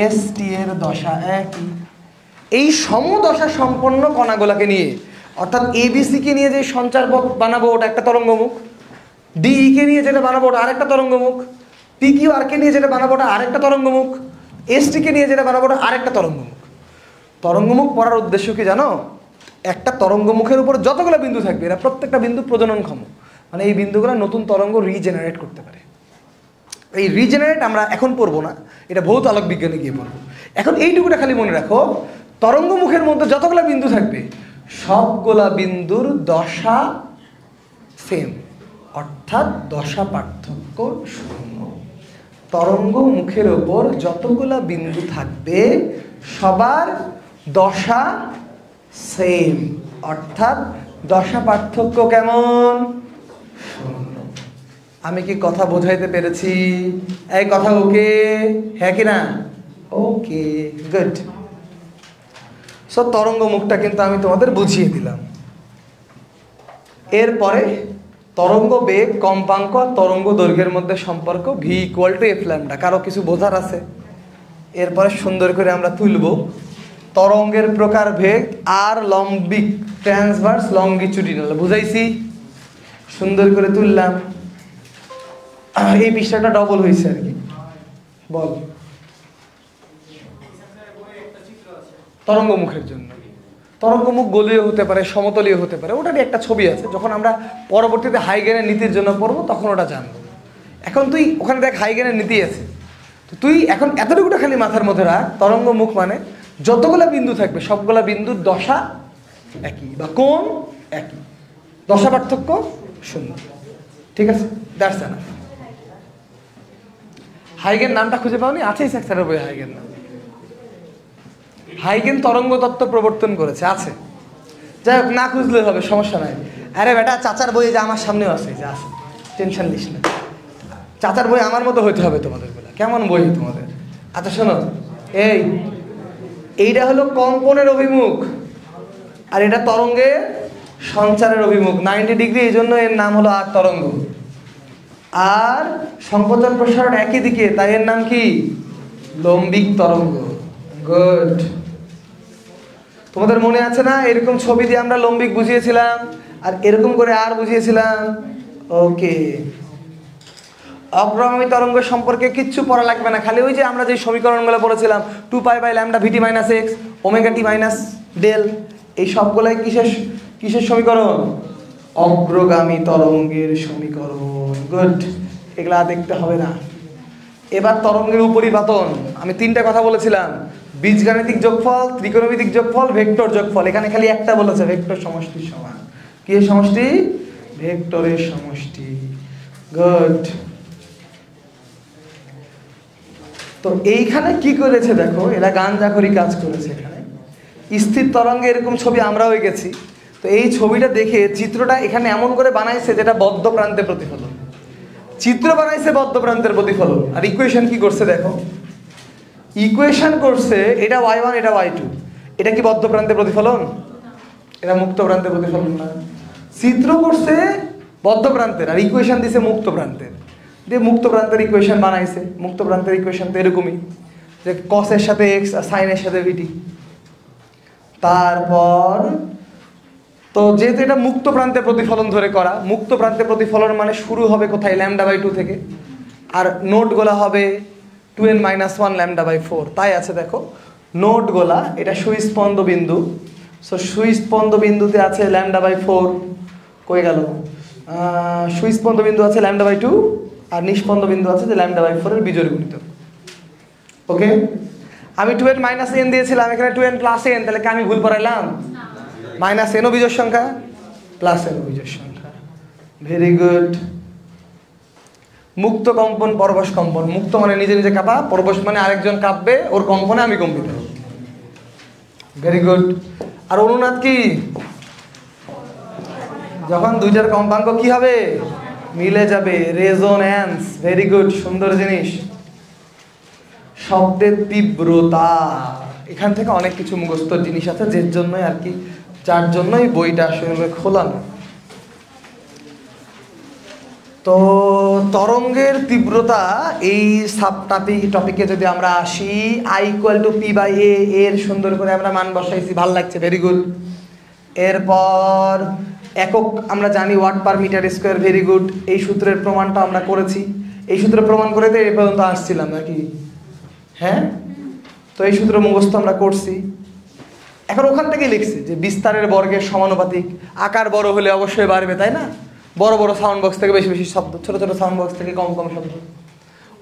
এস টি এর দশা একই। এই সমদশা সম্পন্ন কণাগুলোকে নিয়ে, অর্থাৎ এবিসিকে নিয়ে যে সঞ্চার পথ বানাবো ওটা একটা তরঙ্গমুখ, ডিইকে নিয়ে যেটা বানাবো ওটা আরেকটা তরঙ্গমুখ, পি কিউ আরকে নিয়ে যেটা বানাবো ওটা আরেকটা তরঙ্গমুখ, এসটিকে নিয়ে যেটা বানাবো ওটা আরেকটা তরঙ্গমুখ। তরঙ্গমুখ পড়ার উদ্দেশ্য কি জানো? একটা তরঙ্গমুখের উপর যতগুলো বিন্দু থাকবে এরা প্রত্যেকটা বিন্দু প্রজননক্ষম, মানে এই বিন্দুগুলো নতুন তরঙ্গ রিজেনারেট করতে পারে। এই রিজেনারেট আমরা এখন পড়বো না, এটা ভৌত আলোক বিজ্ঞানে গিয়ে পড়বো। এখন এইটুকুটা খালি মনে রাখো, তরঙ্গমুখের মধ্যে যতগুলো বিন্দু থাকবে সবগুলা বিন্দুর দশা সেম, অর্থাৎ দশা পার্থক্য শূন্য। তরঙ্গ মুখের ওপর যতগুলা বিন্দু থাকবে সবার দশা সেম, অর্থাৎ দশা পার্থক্য কেমন? শূন্য। আমি কি কথা বোঝাইতে পেরেছি? এই কথা ওকে, হ্যাঁ কি না? ওকে, গুড। সো তরঙ্গ মুখটা কিন্তু আমি তোমাদের বুঝিয়ে দিলাম। এরপরে তরঙ্গ বেগ, কম্পাঙ্ক আর তরঙ্গ দৈর্ঘ্যের মধ্যে সম্পর্ক V equal to F lambda. কারো কিছু বোঝার আছে? এরপরে সুন্দর করে আমরা তুলব তরঙ্গের প্রকার ভেদ আর লম্বিক, ট্রান্সভার্স, লঙ্গিচুডিনাল। বুঝাইছি? সুন্দর করে তুললাম। এই পৃষ্ঠাটা ডবল হয়েছে আর কি। বল তরঙ্গমুখের জন্য, তরঙ্গমুখ গোলীয় হতে পারে, সমতলীয় হতে পারে, ওটারই একটা ছবি আছে। যখন আমরা পরবর্তীতে হাইগেনের নীতির জন্য পড়বো তখন ওটা জানবো। এখন তুই ওখানে দেখ হাইগেনের নীতি আছে, তো তুই এখন এতটুকুটা খালি মাথার মধ্যে রাখ, তরঙ্গমুখ মানে যতগুলা বিন্দু থাকবে সবগুলা বিন্দুর দশা একই বা কোণ একই, দশা পার্থক্য শূন্য। ঠিক আছে, দ্যাটস এনাফ। হাইগেন নামটা খুঁজে পাওনি? আছেই স্যারের বই হাইগেন নাম। হাইগেন তরঙ্গ তত্ত্ব প্রবর্তন করেছে, আছে। যাই হোক, না খুঁজলে হবে, সমস্যা নাই। আরে বেটা, চাচার বই যে আমার সামনেও আছে, যে আছে, টেনশন নিস না। চাচার বই আমার মতো হইতে হবে তোমাদের বেলা। কেমন বই তোমাদের? আচ্ছা শোনো, এইটা হলো কম্পনের অভিমুখ, আর এটা তরঙ্গের সঞ্চারের অভিমুখ 90 ডিগ্রি, এই জন্য এর নাম হলো আর তরঙ্গ। আর সংকোচন প্রসারণ একই দিকে, তাই এর নাম কি? লম্বিক তরঙ্গ। গুড। তোমাদের মনে আছে না, এরকম ছবি দিয়ে আমরা লম্বিক বুঝিয়েছিলাম, আর এরকম করে আর বুঝিয়েছিলাম। ওকে, অগ্রগামী তরঙ্গ সম্পর্কে কিচ্ছু পড়া লাগবে না, খালি ওই যে আমরা যে সমীকরণগুলো পড়েছিলাম 2π/λ VT-x ω-t-del, এই সবগুলাই কিসের সমীকরণ? অগ্রগামী তরঙ্গের সমীকরণ। গুড, এগুলা দেখতে হবে না। এবার তরঙ্গের উপরিপাতন, আমি 3টা কথা বলেছিলাম, বীজগাণিতিক যোগফল, ত্রিকোণমিতিক যোগফল, ভেক্টর যোগফল। এখানে খালি একটা বলেছে, ভেক্টর সমষ্টির সমান। কি এর সমষ্টি? ভেক্টরের সমষ্টি। গুড। তো এইখানে কি করেছে দেখো, এরা গাঁজাখড়ি কাজ করেছে। এখানে স্থির তরঙ্গে এরকম ছবি আমরাও এঁকেছি। তো এই ছবিটা দেখে চিত্রটা এখানে এমন করে বানাইছে যেটা বদ্ধ প্রান্তে প্রতিফলন। চিত্র বানাইছে বদ্ধ প্রান্তের প্রতিফলন, আর ইকুয়েশন কি করছে দেখো, ইকুয়েশন করছে এটা y1 এটা y2। এটা কি বদ্ধ প্রান্তে প্রতিফলন? এটা মুক্ত প্রান্তে প্রতিফলন না। চিত্র করছে বদ্ধ প্রান্তের, আর ইকুয়েশন দিছে মুক্ত প্রান্তের, দিয়ে মুক্ত প্রান্তের ইকুয়েশন বানাইছে। মুক্ত প্রান্তের ইকুয়েশন তো এরকমই, যে কসের সাথে এক্স আর সাইনের সাথে ভিটি। তারপর তো যেহেতু এটা মুক্ত প্রান্তে প্রতিফলন ধরে করা, মুক্ত প্রান্তে প্রতিফলন মানে শুরু হবে কোথায়? λ/2 থেকে, আর নোটগুলো হবে 2n-1 λ/4। তাই আছে দেখো, নোটগুলা এটা সুস্পন্দ বিন্দু। সো সুস্পন্দ বিন্দুতে আছে λ/4, কই গেল? সুস্পন্দ বিন্দু আছে λ/2, আর নিষ্পন্দ বিন্দু আছে যে λ/4 এর বিজোড় গুণিতক। ওকে, আমি 2n-n দিয়েছিলাম, এখানে 2n+n, তাহলে কি আমি ভুল পড়াইলাম? -n ও বিজোড় সংখ্যা, +n ও বিজোড় সংখ্যা। Very good. মুক্ত কম্পন, পরবশ কম্পন। মুক্ত মানে নিজে নিজে কাঁপা, পরবশ মানে আরেকজন কাঁপবে, ওর কম্পনে আমি কম্পিত হব। Very good. আর অনুনাদ কি? যখন দুইটার কম্পাঙ্ক কি হবে? মিলে যাবে, রেজোন্যান্স। ভেরি গুড, সুন্দর জিনিস। শব্দের তীব্রতা, এখান থেকে অনেক কিছু মুখস্থ জিনিস আছে, যার জন্যই আর কি, যার জন্যই বইটা আসলে খোলানো। তো তরঙ্গের তীব্রতা, এই সাব টপিকে যদি আমরা আসি, I=P/A, এর সুন্দর করে আমরা মান বসাইছি, ভাল লাগছে। Very good. এরপর একক আমরা জানি ওয়াট/মিটার স্কয়ার। Very good. এই সূত্রের প্রমাণটা আমরা করেছি, এই সূত্র প্রমাণ করে তো এই পর্যন্ত আসছিলাম নাকি? হ্যাঁ, তো এই সূত্র মুখস্থ আমরা করছি। এখন ওখান থেকেই লিখছি যে বিস্তারের বর্গের সমানুপাতিক, আকার বড় হলে অবশ্যই বাড়বে, তাই না? বড় বড় সাউন্ড বক্স থেকে বেশি বেশি শব্দ, ছোট ছোট সাউন্ড বক্স থেকে কম কম শব্দ।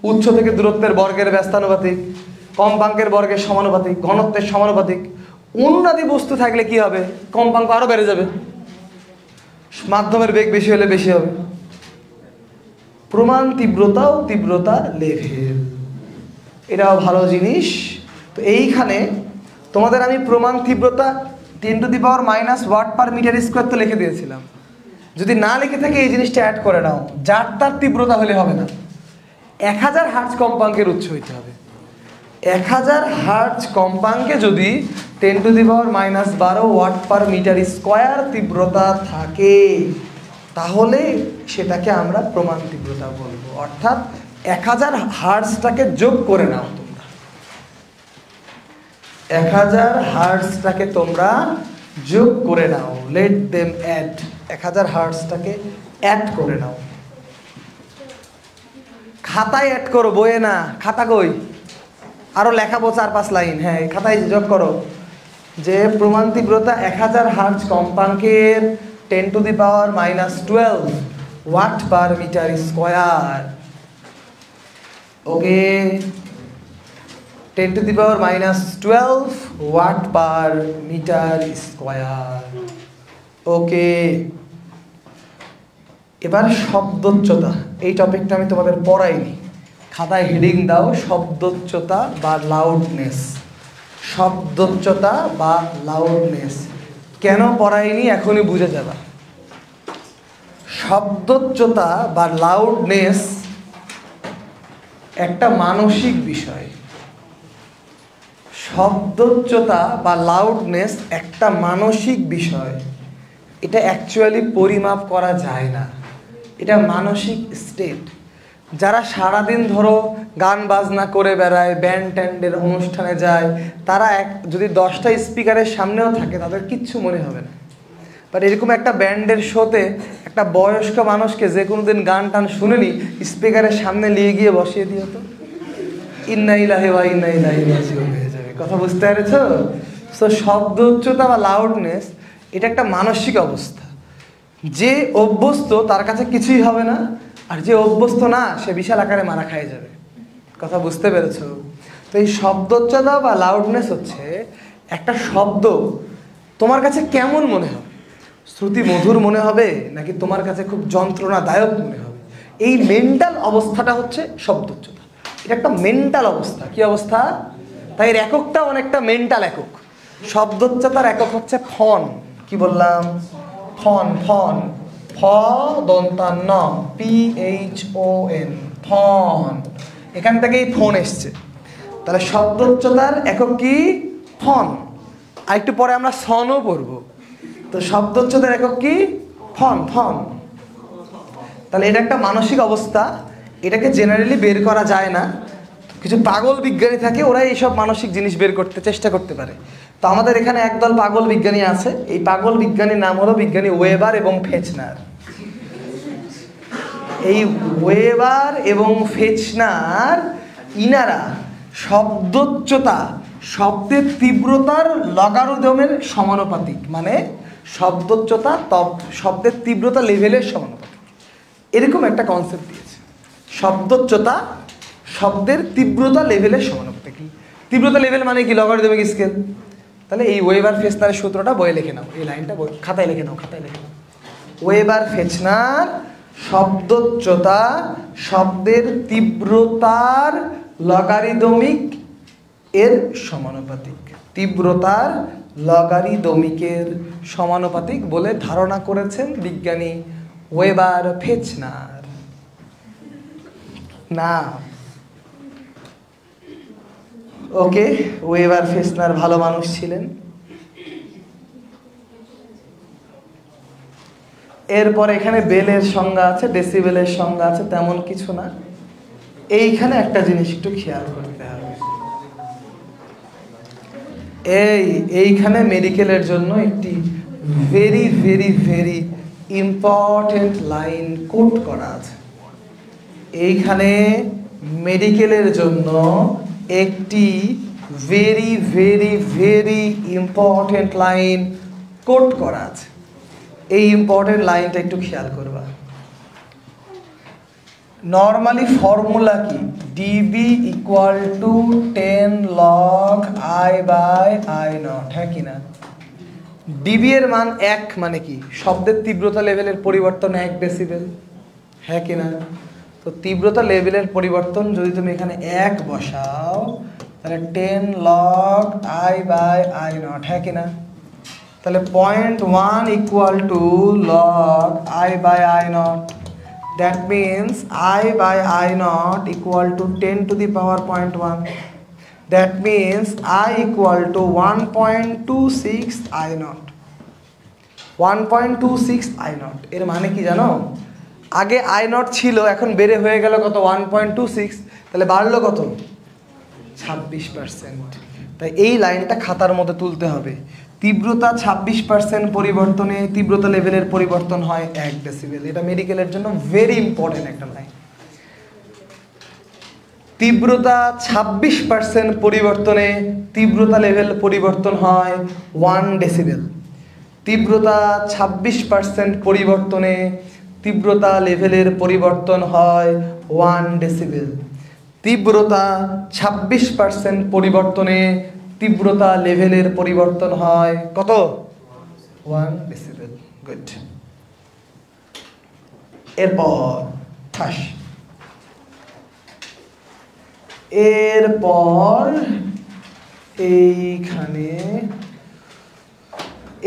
উৎস থেকে দূরত্বের বর্গের ব্যস্তানুপাতিক, কম্পাঙ্কের বর্গের সমানুপাতিক, ঘনত্বের সমানুপাতিক। অনুনাদি বস্তু থাকলে কি হবে? কম্পাঙ্ক আরো বেড়ে যাবে, মাধ্যমের বেগ বেশি হলে বেশি হবে। প্রমাণ তীব্রতাও তীব্রতা লেভেল, এটাও ভালো জিনিস। তো এইখানে তোমাদের আমি প্রমাণ তীব্রতা 10⁻⁻² ওয়াট/মিটার স্কয়ার তো লিখে দিয়েছিলাম। যদি না লিখে থাকে এই জিনিসটা অ্যাড করে নাও, যার তার তীব্রতা হলে হবে না, 1000 হার্টজ কম্পাঙ্কের উৎস হইতে হবে। 1000 হার্টজ কম্পাঙ্কে যদি 10⁻12 ওয়াট/মিটার স্কয়ার তীব্রতা থাকে, তাহলে সেটাকে আমরা প্রমাণ তীব্রতা বলবো। অর্থাৎ 1000 হার্টজটাকে যোগ করে নাও তোমরা, 1000 হার্টজটাকে তোমরা যোগ করে নাও, লেট দেম অ্যাড। 1000 হার্টজটাকে অ্যাড করে নাও, খাতায় অ্যাড করো, বইয়ে না। খাতা কই? আরো লেখাবো 4-5 লাইন। হ্যাঁ, খাতায় যোগ করো যে প্রমাণ তীব্রতা 1000 হার্টজ কম্পাঙ্কের 10⁻12 ওয়াট/মিটার স্কয়ার। ওকে, 10⁻12 ওয়াট/মিটার স্কয়ার। ওকে, এবার শব্দোচ্চতা, এই টপিকটা আমি তোমাদের পড়াইনি, খাতায় হেডিং দাও শব্দোচ্চতা বা লাউডনেস। শব্দোচ্চতা বা লাউডনেস। কেন পড়াইনি এখনই বুঝে যাবা। শব্দোচ্চতা বা লাউডনেস একটা মানসিক বিষয়। শব্দোচ্চতা বা লাউডনেস একটা মানসিক বিষয়। এটা অ্যাকচুয়ালি পরিমাপ করা যায় না, এটা মানসিক স্টেট। যারা সারাদিন ধরো গান বাজনা করে বেড়ায়, ব্যান্ড ট্যান্ডের অনুষ্ঠানে যায়, তারা যদি 10টা স্পিকারের সামনেও থাকে তাদের কিচ্ছু মনে হবে না। বাট এরকম একটা ব্যান্ডের শোতে একটা বয়স্ক মানুষকে যে কোনো দিন গান টান শুনেনি, স্পিকারের সামনে নিয়ে গিয়ে বসিয়ে দিও তো, ইন্না ইলাহি ওয়া ইন্না ইলাইহি রাজিউন হয়ে যাবে। কথা বুঝতে পেরেছো? সো শব্দ উচ্চতা বা লাউডনেস এটা একটা মানসিক অবস্থা। যে অভ্যস্ত তার কাছে কিছুই হবে না, আর যে অভ্যস্ত না সে বিশাল আকারে মারা খায় যাবে। কথা বুঝতে পেরেছো? তো এই শব্দোচ্চতা বা লাউডনেস হচ্ছে একটা শব্দ তোমার কাছে কেমন মনে হবে, শ্রুতি মধুর মনে হবে নাকি তোমার কাছে খুব যন্ত্রণাদায়ক মনে হবে, এই মেন্টাল অবস্থাটা হচ্ছে শব্দোচ্চতা। এটা একটা মেন্টাল অবস্থা। কি অবস্থা? তাই এর এককটা অনেকটা মেন্টাল একক। শব্দোচ্চতার একক হচ্ছে ফন। কি বললাম? ফন। ফন, ফ দন্তান্ন, PHON, ফন। এখান থেকেই ফোন এসছে। তাহলে শব্দোচ্চতার একক কি? ফন। আর একটু পরে আমরা সনও পড়ব। তো শব্দোচ্চতার একক কি? ফন। ফন। তাহলে এটা একটা মানসিক অবস্থা, এটাকে জেনারেলি বের করা যায় না। কিছু পাগল বিজ্ঞানী থাকে, ওরা এইসব মানসিক জিনিস বের করতে চেষ্টা করতে পারে। তো আমাদের এখানে একদল পাগল বিজ্ঞানী আছে। এই পাগল বিজ্ঞানীর নাম হলো বিজ্ঞানী ওয়েবার এবং ফেচনার। এই ওয়েবার এবং ফেচনার ইনারা শব্দোচ্চতা শব্দের তীব্রতার লগারিদমের সমানুপাতিক, মানে শব্দোচ্চতা শব্দের তীব্রতা লেভেলের সমানুপাতিক, এরকম একটা কনসেপ্ট দিয়েছে। শব্দোচ্চতা শব্দের তীব্রতা লেভেলের সমানুপাতিক। তীব্রতা লেভেল মানে কি? Logarithmic scale. তাহলে এই ওয়েবার ফেচনারের সূত্রটা বইয়ে লিখে নাও, এই লাইনটা খাতায় লিখে নাও, খাতায় লিখে নাও। ওয়েবার ফেচনার শব্দোচ্চতা শব্দের তীব্রতার লগারিদমিক এর সমানুপাতিক। তীব্রতার লগারিদমিকের সমানুপাতিক বলে ধারণা করেছেন বিজ্ঞানী ওয়েবার ফেচনার। না, ওকে, ওয়েবার ফেচনার ভালো মানুষ ছিলেন। এরপর এখানে বেলের সংজ্ঞা আছে, ডেসিবেলের সংজ্ঞা আছে, তেমন কিছু না। এইখানে একটা জিনিস একটু খেয়াল করতে হবে। এইখানে মেডিকেলের জন্য একটি very very very important line quote করা আছে। এইখানে মেডিকেলের জন্য একটি very very very important line quote করা আছে। এই ইম্পর্টেন্ট লাইনটা একটু খেয়াল করবা। নর্মালি ফর্মুলা কি? DB equal to 10 log I/I0, হ্যাঁ কি না? ডিবি এর মান 1 মানে কি? শব্দের তীব্রতা লেভেলের পরিবর্তন 1 ডেসিবেল, হ্যাঁ কি না? তো তীব্রতা লেভেলের পরিবর্তন যদি তুমি এখানে 1 বসাও তাহলে 10 log I/I0, হ্যাঁ কি না? তাহলে 0.1 equal to log I/I0. That means I/I0 equal to 10 to the power 0.1. That means I equal to 1.26 I0. 1.26 I0 এর মানে কি জানো? আগে I0 ছিল, এখন বেড়ে হয়ে গেল কত? 1.26। তাহলে বাড়লো কত? 26%। তাই এই লাইনটা খাতার মধ্যে তুলতে হবে। তীব্রতা 26% পরিবর্তনে তীব্রতা লেভেলের পরিবর্তন হয় 1 ডেসিবেল। এটা মেডিকেলের জন্য ভেরি ইম্পর্টেন্ট একটা লাইন। তীব্রতা 26% পরিবর্তনে তীব্রতা লেভেল পরিবর্তন হয় 1 ডেসিবেল। তীব্রতা 26% পরিবর্তনে তীব্রতা লেভেলের পরিবর্তন হয় 1 ডেসিবেল। তীব্রতা 26% পরিবর্তনে তীব্রতা লেভেলের পরিবর্তন হয় কত? 1 ডেসিবেল। গুড। এরপর এইখানে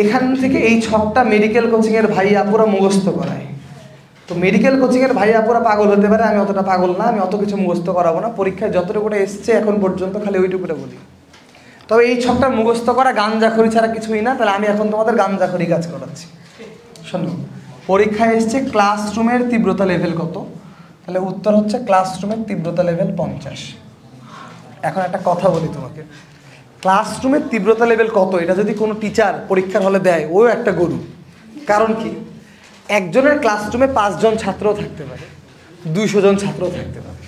এখান থেকে এই ছকটা মেডিকেল কোচিংয়ের ভাই আপুরা মুখস্থ করায়। তো মেডিকেল কোচিংয়ের ভাই আপুরা পাগল হতে পারে, আমি অতটা পাগল না, আমি অত কিছু মুখস্থ করাবো না। পরীক্ষায় যতটুকুটা এসছে এখন পর্যন্ত খালি ওইটুকুটা বলি। তবে এই ছকটা মুখস্থ করা গাঞ্জাখড়ি ছাড়া কিছুই না। তাহলে আমি এখন তোমাদের গাঞ্জাখড়ি কাজ করাচ্ছি। শোনো, পরীক্ষায় এসছে ক্লাসরুমের তীব্রতা লেভেল কত? তাহলে উত্তর হচ্ছে ক্লাসরুমের তীব্রতা লেভেল 50। এখন একটা কথা বলি তোমাকে, ক্লাসরুমের তীব্রতা লেভেল কত এটা যদি কোনো টিচার পরীক্ষার হলে দেয়, ও একটা গরু। কারণ কি, একজনের ক্লাসরুমে 5 জন ছাত্রও থাকতে পারে, 200 জন ছাত্রও থাকতে পারে।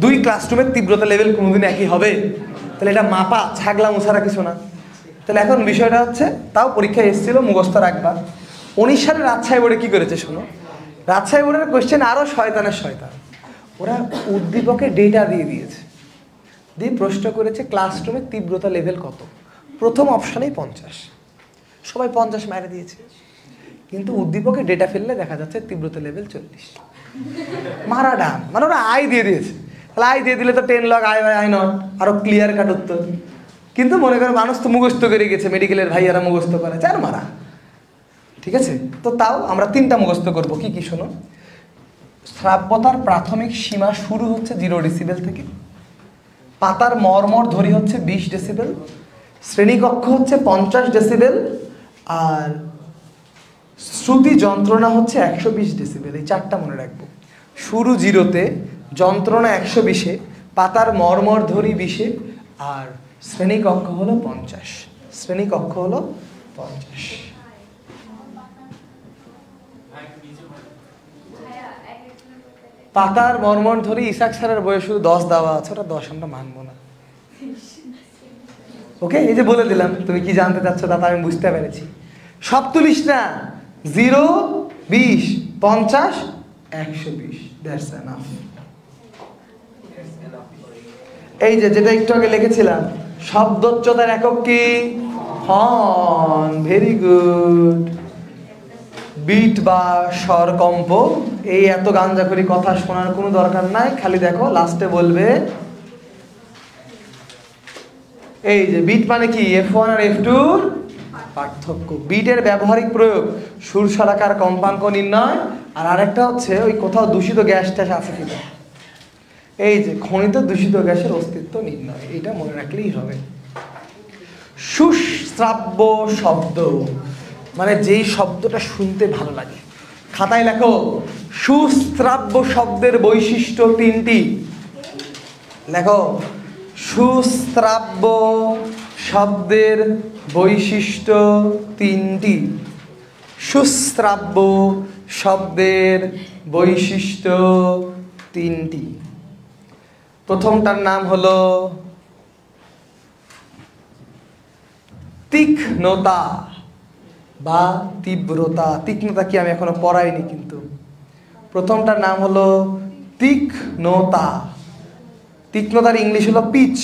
2 ক্লাসরুমের তীব্রতা লেভেল কোনোদিন একই হবে? তাহলে এটা মাপা ছাগলা মুছারা কিছু না। তাহলে এখন বিষয়টা হচ্ছে, তাও পরীক্ষায় এসেছিল, মুখস্থ রাখবা। 19 সালে রাজশাহী বোর্ডে কী করেছে শোনো, রাজশাহী বোর্ডের কোয়েশ্চেন আরও শয়তানের শয়তান। ওরা উদ্দীপকে ডেটা দিয়ে দিয়েছে, দিয়ে প্রশ্ন করেছে ক্লাসরুমের তীব্রতা লেভেল কত। প্রথম অপশানেই 50, সবাই 50 মেরে দিয়েছে। কিন্তু উদ্দীপকে ডেটা ফেললে দেখা যাচ্ছে তীব্রতা লেভেল 40। মারা ডান, মানে ওরা আই দিয়ে দিয়েছে। তাহলে আই দিয়ে দিলে তো 10 log I by I naught, আরও ক্লিয়ার কাট উত্তর। কিন্তু মনে করো মানুষ তো মুখস্থ করে গেছে, মেডিকেলের ভাইয়ারা মুখস্থ করে, চার মারা। ঠিক আছে, তো তাও আমরা 3টা মুখস্থ করবো। কি কি শোনো, শ্রাব্যতার প্রাথমিক সীমা শুরু হচ্ছে 0 ডেসিবেল থেকে, পাতার মর্মর ধরি হচ্ছে 20 ডেসিবেল, শ্রেণীকক্ষ হচ্ছে 50 ডেসিবেল, আর শ্রুতি যন্ত্রণা হচ্ছে 120 ডেসিবেল। এই 4টা মনে রাখবো। শুরু 0-তে, যন্ত্রণা 120-এ, পাতার মর্মর ধরি 20-এ, আর শ্রেণীকক্ষ হলো 50। শ্রেণীকক্ষ হলো 50। পাতার মর্মর ধরি ইসাক স্যারের বইয়ে শুধু 10 দেওয়া আছে, ওটা 10 আমরা মানবো না। ওকে, এই যে বলে দিলাম, তুমি কি জানতে চাচ্ছ তা আমি বুঝতে পেরেছি। সব তুলিস না, 0, 20, 50, 120, দ্যাটস এনাফ। এই যে যেটা একটু আগে লিখেছিলাম, শব্দোচ্চতার একক কি? হর্ন। Very good. বিট বা স্বরকম্প। এই এত গাঞ্জাখড়ি কথা শোনার কোনো দরকার নাই, খালি দেখো লাস্টে বলবে এই যে বিট মানে কি, F1 আর F2 পার্থক্য। বিটের ব্যবহারিক প্রয়োগ সুর সরাকার কম্পাঙ্ক নির্ণয়, আর আরেকটা হচ্ছে ওই কোথাও দূষিত গ্যাস ট্যাস আছে কিনা, এই যে খনিত দূষিত গ্যাসের অস্তিত্ব নির্ণয়। এটা মনে রাখলেই হবে। সুশ্রাব্য শব্দ মানে যেই শব্দটা শুনতে ভালো লাগে। খাতায় লেখো, সুশ্রাব্য শব্দের বৈশিষ্ট্য 3টি। লেখো, সুশ্রাব্য শব্দের বৈশিষ্ট্য 3টি। সুশ্রাব্য শব্দের বৈশিষ্ট্য 3টি। প্রথমটার নাম হলো তীক্ষ্ণতা বা তীব্রতা। তীক্ষ্ণতা কি আমি এখনো পড়াইনি, কিন্তু প্রথমটার নাম হলো তীক্ষ্ণতা। তীক্ষ্ণতার ইংলিশ হলো পিচ।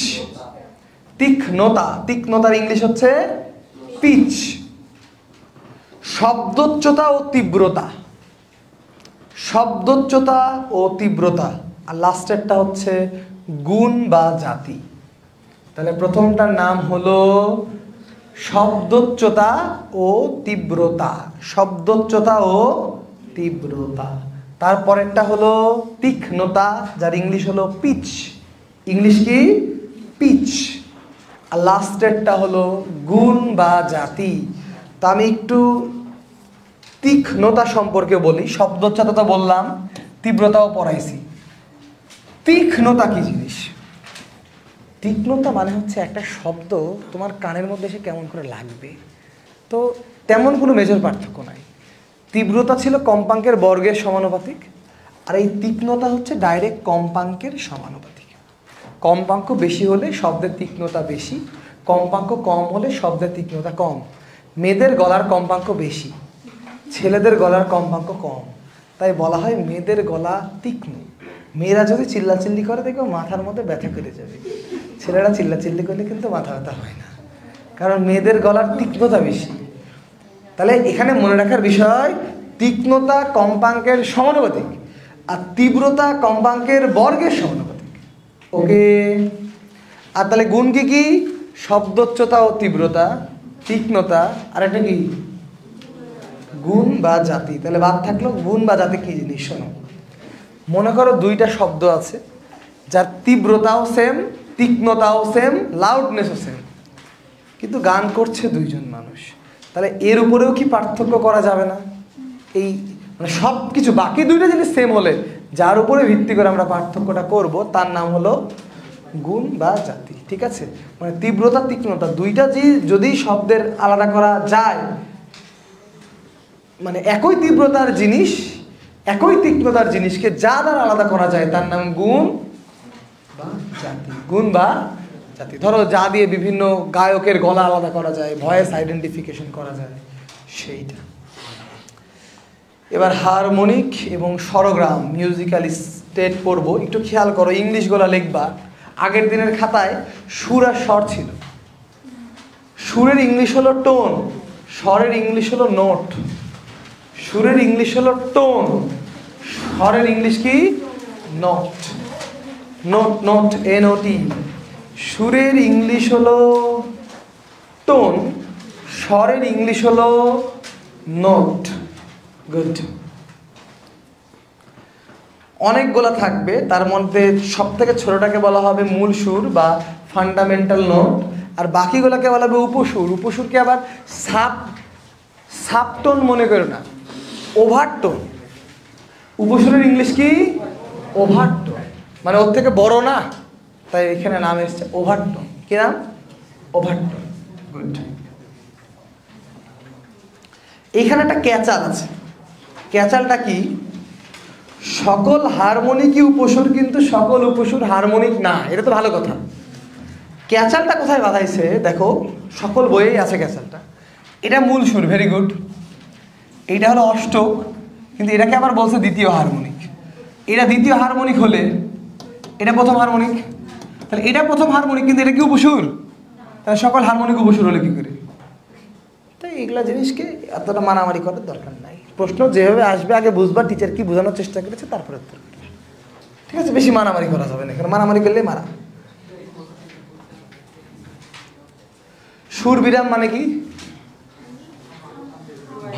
তীক্ষ্ণতা, তীক্ষ্ণতার ইংলিশ হচ্ছে পিচ। শব্দোচ্চতা ও তীব্রতা, শব্দোচ্চতা ও তীব্রতা, আর লাস্টেরটা হচ্ছে গুণ বা জাতি। তাহলে প্রথমটার নাম হলো শব্দোচ্চতা ও তীব্রতা। শব্দোচ্চতা ও তীব্রতা। তারপরেরটা হলো তীক্ষ্ণতা, যার ইংলিশ হলো পিচ। ইংলিশ কি? পিচ। আর লাস্টেরটা হলো গুণ বা জাতি। তা আমি একটু তীক্ষ্ণতা সম্পর্কে বলি। শব্দোচ্চতা তো বললাম, তীব্রতাও পড়াইছি। তীক্ষ্ণতা কি জিনিস? তীক্ষ্ণতা মানে হচ্ছে একটা শব্দ তোমার কানের মধ্যে এসে কেমন করে লাগবে। তো তেমন কোনো মেজর পার্থক্য নাই। তীব্রতা ছিল কম্পাঙ্কের বর্গের সমানুপাতিক, আর এই তীক্ষ্ণতা হচ্ছে ডাইরেক্ট কম্পাঙ্কের সমানুপাতিক। কম্পাঙ্ক বেশি হলে শব্দের তীক্ষ্ণতা বেশি, কম্পাঙ্ক কম হলে শব্দের তীক্ষ্ণতা কম। মেয়েদের গলার কম্পাঙ্ক বেশি, ছেলেদের গলার কম্পাঙ্ক কম, তাই বলা হয় মেয়েদের গলা তীক্ষ্ণ। মেয়েরা যদি চিল্লাচিল্লি করে দেখবে মাথার মধ্যে ব্যথা করে যাবে, ছেলেরা চিল্লাচিল্লি করলে কিন্তু মাথা ব্যথা হয় না, কারণ মেয়েদের গলার তীক্ষ্ণতা বেশি। তাহলে এখানে মনে রাখার বিষয়, তীক্ষ্ণতা কম্পাঙ্কের সমানুপাতিক আর তীব্রতা কম্পাঙ্কের বর্গের সমানুপাতিক। ওকে। আর তাহলে গুণ কি কি? শব্দোচ্চতা ও তীব্রতা, তীক্ষ্ণতা, আর একটা কি গুণ বা জাতি। তাহলে বাদ থাকলো গুণ বা জাতি কি জিনিস? শোনো, মনে করো দুইটা শব্দ আছে যার তীব্রতাও সেম, তীক্ষ্ণতাও সেম, লাউডনেসও সেম, কিন্তু গান করছে দুইজন মানুষ। তাহলে এর উপরেও কি পার্থক্য করা যাবে না? এই মানে সব কিছু বাকি দুইটা জিনিস সেম হলে যার উপরে ভিত্তি করে আমরা পার্থক্যটা করব তার নাম হলো গুণ বা জাতি। ঠিক আছে, মানে তীব্রতা তীক্ষ্ণতা দুইটা যদি শব্দের আলাদা করা যায়, মানে একই তীব্রতার জিনিস একই তীক্ষ্ণতার জিনিসকে যা দ্বারা আলাদা করা যায় তার নাম গুণ বা জাতি। গুণ বা জাতি, ধরো যা দিয়ে বিভিন্ন গায়কের গলা আলাদা করা যায়, ভয়েস আইডেন্টিফিকেশন করা যায়, সেইটা। এবার হারমোনিক এবং স্বরগ্রাম, মিউজিক্যাল স্টেট পড়বো। একটু খেয়াল করো, ইংলিশ গলা লিখবা। আগের দিনের খাতায় সুর আর স্বর ছিল। সুরের ইংলিশ হলো টোন, স্বরের ইংলিশ হলো নোট। সুরের ইংলিশ হলো টোন, স্বরের ইংলিশ কি? নোট। Note, note, NOT। সুরের ইংলিশ হলো টোন, স্বরের ইংলিশ হলো নোট। গুড। অনেকগুলো থাকবে, তার মধ্যে সব থেকে ছোটটাকে বলা হবে মূল সুর বা ফান্ডামেন্টাল নোট, আর বাকিগুলোকে বলা হবে উপসুর। উপসুরকে আবার সাবটোন মনে করো না, ওভারটোন। উপসুরের ইংলিশ কি? ওভারটোন, মানে ওর থেকে বড় না, তাই এখানে নাম এসছে ওভারটোন। কি নাম? ওভারটোন। গুড। এখানে একটা ক্যাচাল আছে। ক্যাচালটা কি? সকল হারমোনিকই উপসুর, কিন্তু সকল উপসুর হারমোনিক না। এটা তো ভালো কথা। ক্যাচালটা কোথায় বাঁধাইছে দেখো, সকল বইয়েই আছে ক্যাচালটা। এটা মূল সুর, ভেরি গুড। এইটা হলো অষ্টক, কিন্তু এটাকে আবার বলছে দ্বিতীয় হারমোনিক। এটা দ্বিতীয় হারমোনিক হলে এটা প্রথম হারমোনিক, তাহলে এটা প্রথম হারমোনিক, কিন্তু এটা কি উপসুর? তাহলে সকল হারমোনিক উপসুর হলে কি করে? তাই এগুলা জিনিসকে এতটা মারামারি করার দরকার নাই। প্রশ্ন যেভাবে আসবে আগে বুঝবা টিচার কি বোঝানোর চেষ্টা করেছে, তারপরে উত্তর করবে। ঠিক আছে, বেশি মারামারি করা যাবে না, কারণ মারামারি করলে মারা। সুর বিরাম মানে কি?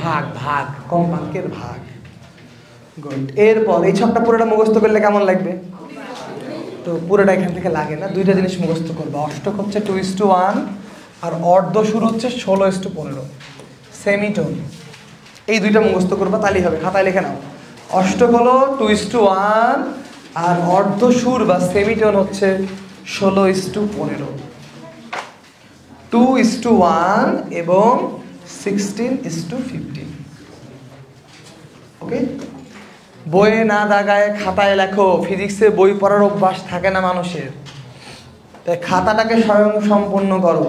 ভাগ, ভাগ, কম্পাঙ্কের ভাগ। গুড। এরপর এই ছকটা পুরোটা মুখস্থ করলে কেমন লাগবে? তো পুরোটা এখান থেকে লাগে না, দুইটা জিনিস মুখস্থ করবো। অষ্টক হচ্ছে 2:1 আর অর্ধ সুর হচ্ছে 16:15। সেমিটোন, এই দুইটা মুখস্থ করবা, তাহলেই হবে। খাতায় লিখে নাও। অষ্টক হলো 2:1 আর অর্ধ সুর বা সেমিটোন হচ্ছে 16:15। 2:1 এবং 16:15। ওকে, বইয়ে না দাগায় খাতায় লেখো। ফিজিক্সে বই পড়ার অভ্যাস থাকে না মানুষের, তাই খাতাটাকে স্বয়ং সম্পূর্ণ করো।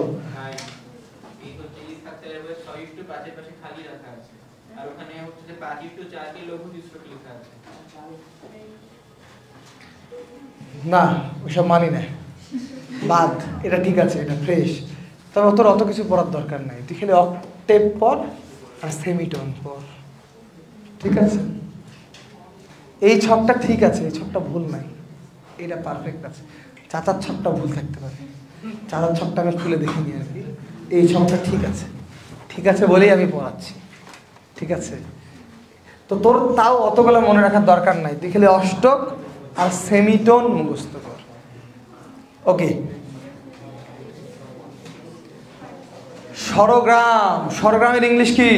না, ওইসব মানি না, বাদ। এটা ঠিক আছে, এটা ফ্রেশ। তবে তোর অত কিছু পড়ার দরকার নাই, তুই খালি অক্টেভ পর আর সেমিটোন পর। ঠিক আছে, এই ছকটা ঠিক আছে, এই ছকটা ভুল নাই, এটা পারফেক্ট আছে। চাচার ছকটা ভুল থাকতে পারে, চাচার ছকটা আমি খুলে দেখিনি আর কি। এই ছকটা ঠিক আছে, ঠিক আছে বলেই আমি পড়াচ্ছি। ঠিক আছে, তো তোর তাও অতগুলো মনে রাখার দরকার নাই, তুই খালি অষ্টক আর সেমিটোন মুখস্থ কর। ওকে, স্বরগ্রাম। স্বরগ্রামের ইংলিশ কি?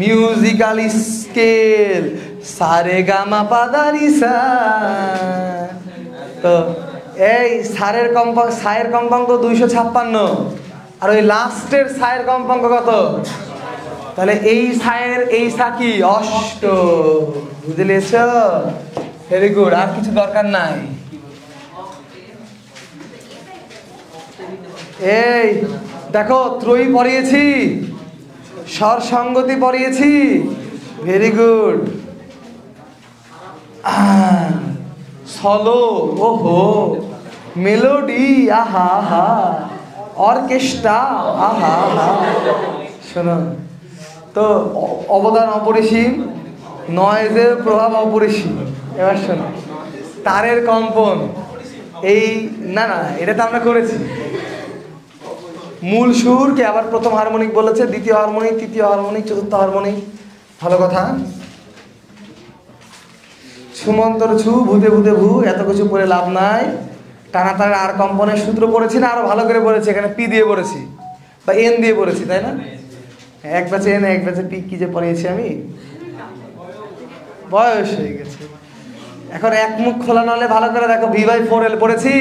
Musical scale. সারে গামা পাদারি সা। তো এই সারের কম্পাঙ্ক 256, আর ওই লাস্টের সায়ের কম্পাঙ্ক কত? তাহলে এই সায়ের এই সা কি? অষ্ট। বুঝলিয়েছ? ভেরি গুড, আর কিছু দরকার নাই। এই দেখো, ত্রয়ী পড়িয়েছি, স্বর সঙ্গতি পড়িয়েছি, ভেরি গুড। সলো, ওহো, মেলোডি, আহা হা, অর্কেস্ট্রা, আহা হা। শোনো তো, অবদান অপরিসীম, নয়েজের প্রভাব অপরিসীম। এবার শোনো, তারের কম্পন, এই না না, এটা তো আমরা করেছি। মূল সুর কে আবার প্রথম হারমোনিক বলেছে, দ্বিতীয় হারমোনিক, তৃতীয় হারমোনিক, চতুর্থ হারমোনিক। ভালো কথা। সুমন্তর ছু, ভূতে ভূতে ভূ, এত কিছু পড়ে লাভ নাই। টানা টানা আর কম্পনের সূত্র পড়েছি না, আরো ভালো করে পড়েছি। এখানে পি দিয়ে পড়েছি বা এন দিয়ে পড়েছি, তাই না? এক ব্যাচে এন, এক ব্যাচে পি, কি যে পড়িয়েছি আমি, বয়স হয়ে গেছে। এখন এক মুখ খোলা নাহলে ভালো করে দেখো, V/4L পড়েছি।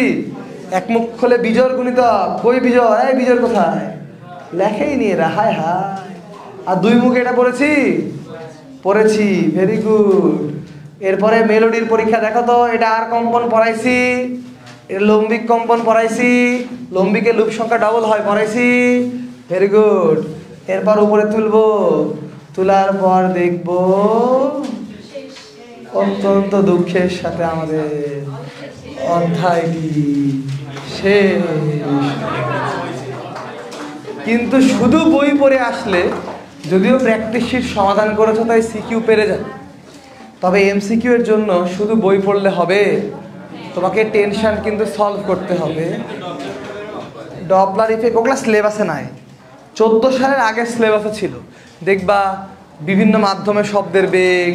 এক মুখ খোলে বিজোড় গুণিতক, কই বিজোড়, এই বিজোড় কোথায়, লেখেই নিয়ে এরা, হায় হায়। আর দুই মুখ এটা পড়েছি, ভেরি গুড। এরপরে মেলোডির পরীক্ষা দেখো তো, এটা আর কম্পন পড়াইছি, এটা লম্বিক কম্পন পড়াইছি, লম্বিকে লুপ সংখ্যা ডবল হয় পড়াইছি, ভেরি গুড। এরপর উপরে তুলবো, তোলার পর দেখবো অত্যন্ত দুঃখের সাথে আমাদের অধ্যায়টি শেষ। কিন্তু শুধু বই পড়ে আসলে, যদিও প্র্যাকটিস শিট সমাধান করেছো তাই সিকিউ পেরে যাবে, তবে এমসিকিউ এর জন্য শুধু বই পড়লে হবে, তোমাকে টেনশন কিন্তু সলভ করতে হবে। ডপলার ইফেক্ট ওগুলা সিলেবাসে নাই, 14 সালের আগের সিলেবাসে ছিল। দেখবা বিভিন্ন মাধ্যমে শব্দের বেগ,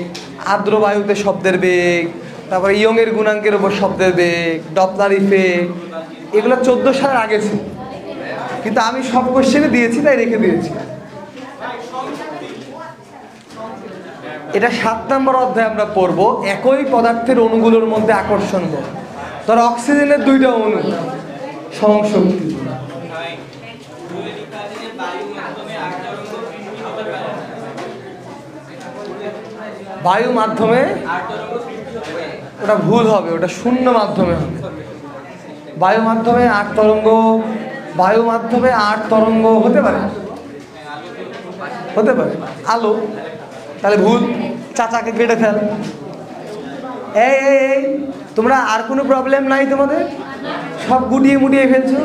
আর্দ্র বায়ুতে শব্দের বেগ, তারপরে ইয়ংয়ের গুণাঙ্কের উপর শব্দের বেগ, ডপলার ইফেক্ট, এগুলো 14 সালের আগে ছিল। কিন্তু আমি সব কোশ্চেনে দিয়েছি তাই রেখে দিয়েছি। এটা 7 নম্বর অধ্যায়ে আমরা পড়বো, একই পদার্থের অণুগুলোর মধ্যে আকর্ষণ বল। ধর অক্সিজেনের 2টা অণু, সংশক্তি। বায়ু মাধ্যমে, ওটা ভুল হবে, ওটা শূন্য মাধ্যমে হবে। বায়ু মাধ্যমে 8 তরঙ্গ, বায়ু মাধ্যমে 8 তরঙ্গ হতে পারে, আলো, তাহলে ভুল, চাচাকে কেটে ফেল। এই তোমরা আর কোনো প্রবলেম নাই তোমাদের? সব গুটিয়ে মুটিয়ে ফেলছো,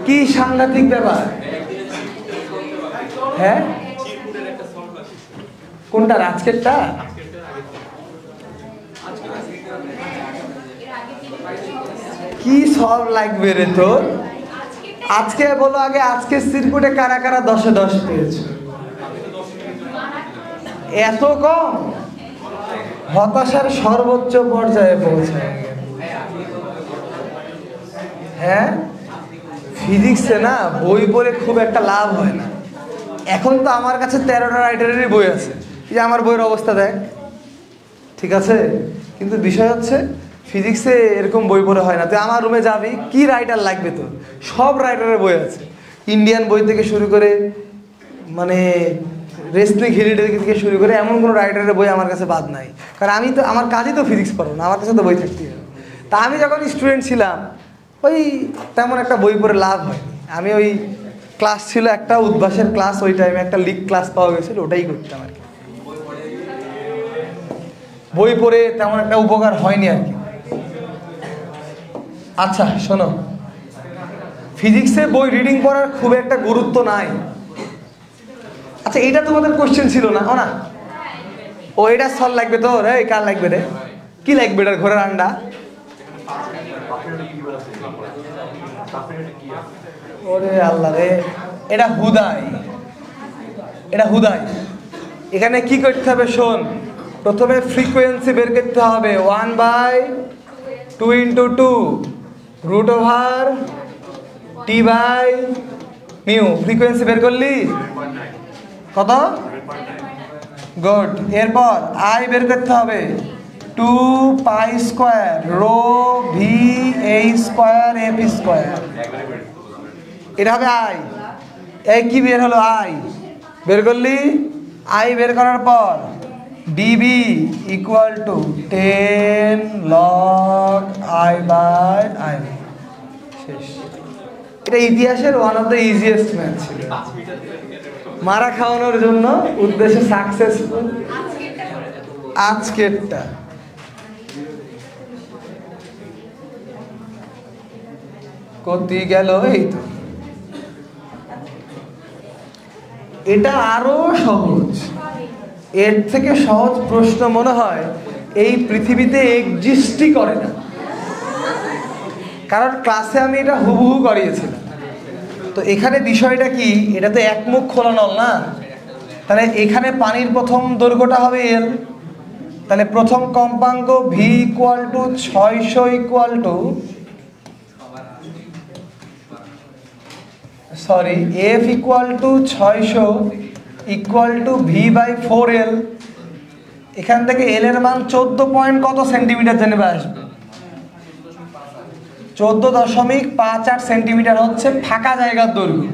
কি সাংঘাতিক ব্যাপার। হ্যাঁ, কোনটা, আজকেরটা? কি সব লাগবে রে তোর? আজকে বলো আগে, আজকে সিরকুটে কারা কারা 10-এ 10 পেয়েছো? এত কম, হতাশার সর্বোচ্চ পর্যায়ে পৌঁছায়। হ্যাঁ, ফিজিক্সে না বই পড়ে খুব একটা লাভ হয় না। এখন তো আমার কাছে 13টা রাইটারেরই বই আছে, এই আমার বইয়ের অবস্থা দেখ, ঠিক আছে? কিন্তু বিষয় হচ্ছে ফিজিক্সে এরকম বই পড়ে হয় না। তুই আমার রুমে যাবি, কি রাইটার লাগবে তোর? সব রাইটারের বই আছে, ইন্ডিয়ান বই থেকে শুরু করে, মানে রেসলিং হেরিটেজ থেকে শুরু করে, এমন কোনো রাইটারের বই আমার কাছে বাদ নাই। কারণ আমি তো, আমার কাজই তো ফিজিক্স পড়ো না, আমার কাছে তো বই থাকতেই হবে। তা আমি যখন স্টুডেন্ট ছিলাম, ওই তেমন একটা বই পড়ে লাভ হয়নি। আমি ওই ক্লাস ছিল একটা উদ্ভাসের ক্লাস, ওই টাইমে একটা লিগ ক্লাস পাওয়া গেছিলো, ওটাই করতাম আর কি। বই পড়ে তেমন একটা উপকার হয়নি আর কি। আচ্ছা শোনো, ফিজিক্সে বই রিডিং পড়ার খুব একটা গুরুত্ব নাই। আচ্ছা, এটা তোমাদের কোশ্চেন ছিল না? না, ও এটা সল লাগবে তোর? এই কার লাগবে রে? কি লাগবে এটার, ঘোড়ার আন্ডা? ওরে আল্লাহ রে, এটা হুদাই, এখানে কি করতে হবে শোন। প্রথমে ফ্রিকোয়েন্সি বের করতে হবে, 1/2 × 2 √T/μ। ফ্রিকোয়েন্সি বের করলি কত? গুড। এরপর আই বের করতে হবে, 2π² ρV² এটা হবে আই। এই কি বের হলো? আই বের করলি। আই বের করার পর dB = 10 log I/I। শেষ। এটা ইতিহাসের one of the easiest math ছিল, মারা খাওয়ানোর জন্য উদ্দেশ্যে সাকসেসফুল। আজকেরটা কতি গেল, এই তো। এটা আরো সহজ, এর থেকে সহজ প্রশ্ন মনে হয় এই পৃথিবীতে এক্সিস্টই করে না। কারণ ক্লাসে আমি এটা হুবহু করিয়েছিলাম। তো এখানে বিষয়টা কি, এটা তো একমুখ খোলা নল না, তাহলে এখানে পানির প্রথম দৈর্ঘ্যটা হবে এল, তাহলে প্রথম কম্পাঙ্ক V equal to 600 equal to F equal to 600 equal to V by 4L। এখান থেকে এল এর মান 14 পয়েন্ট কত সেন্টিমিটার জেনে আসবে, 14.58 সেন্টিমিটার হচ্ছে ফাঁকা জায়গার দৈর্ঘ্য।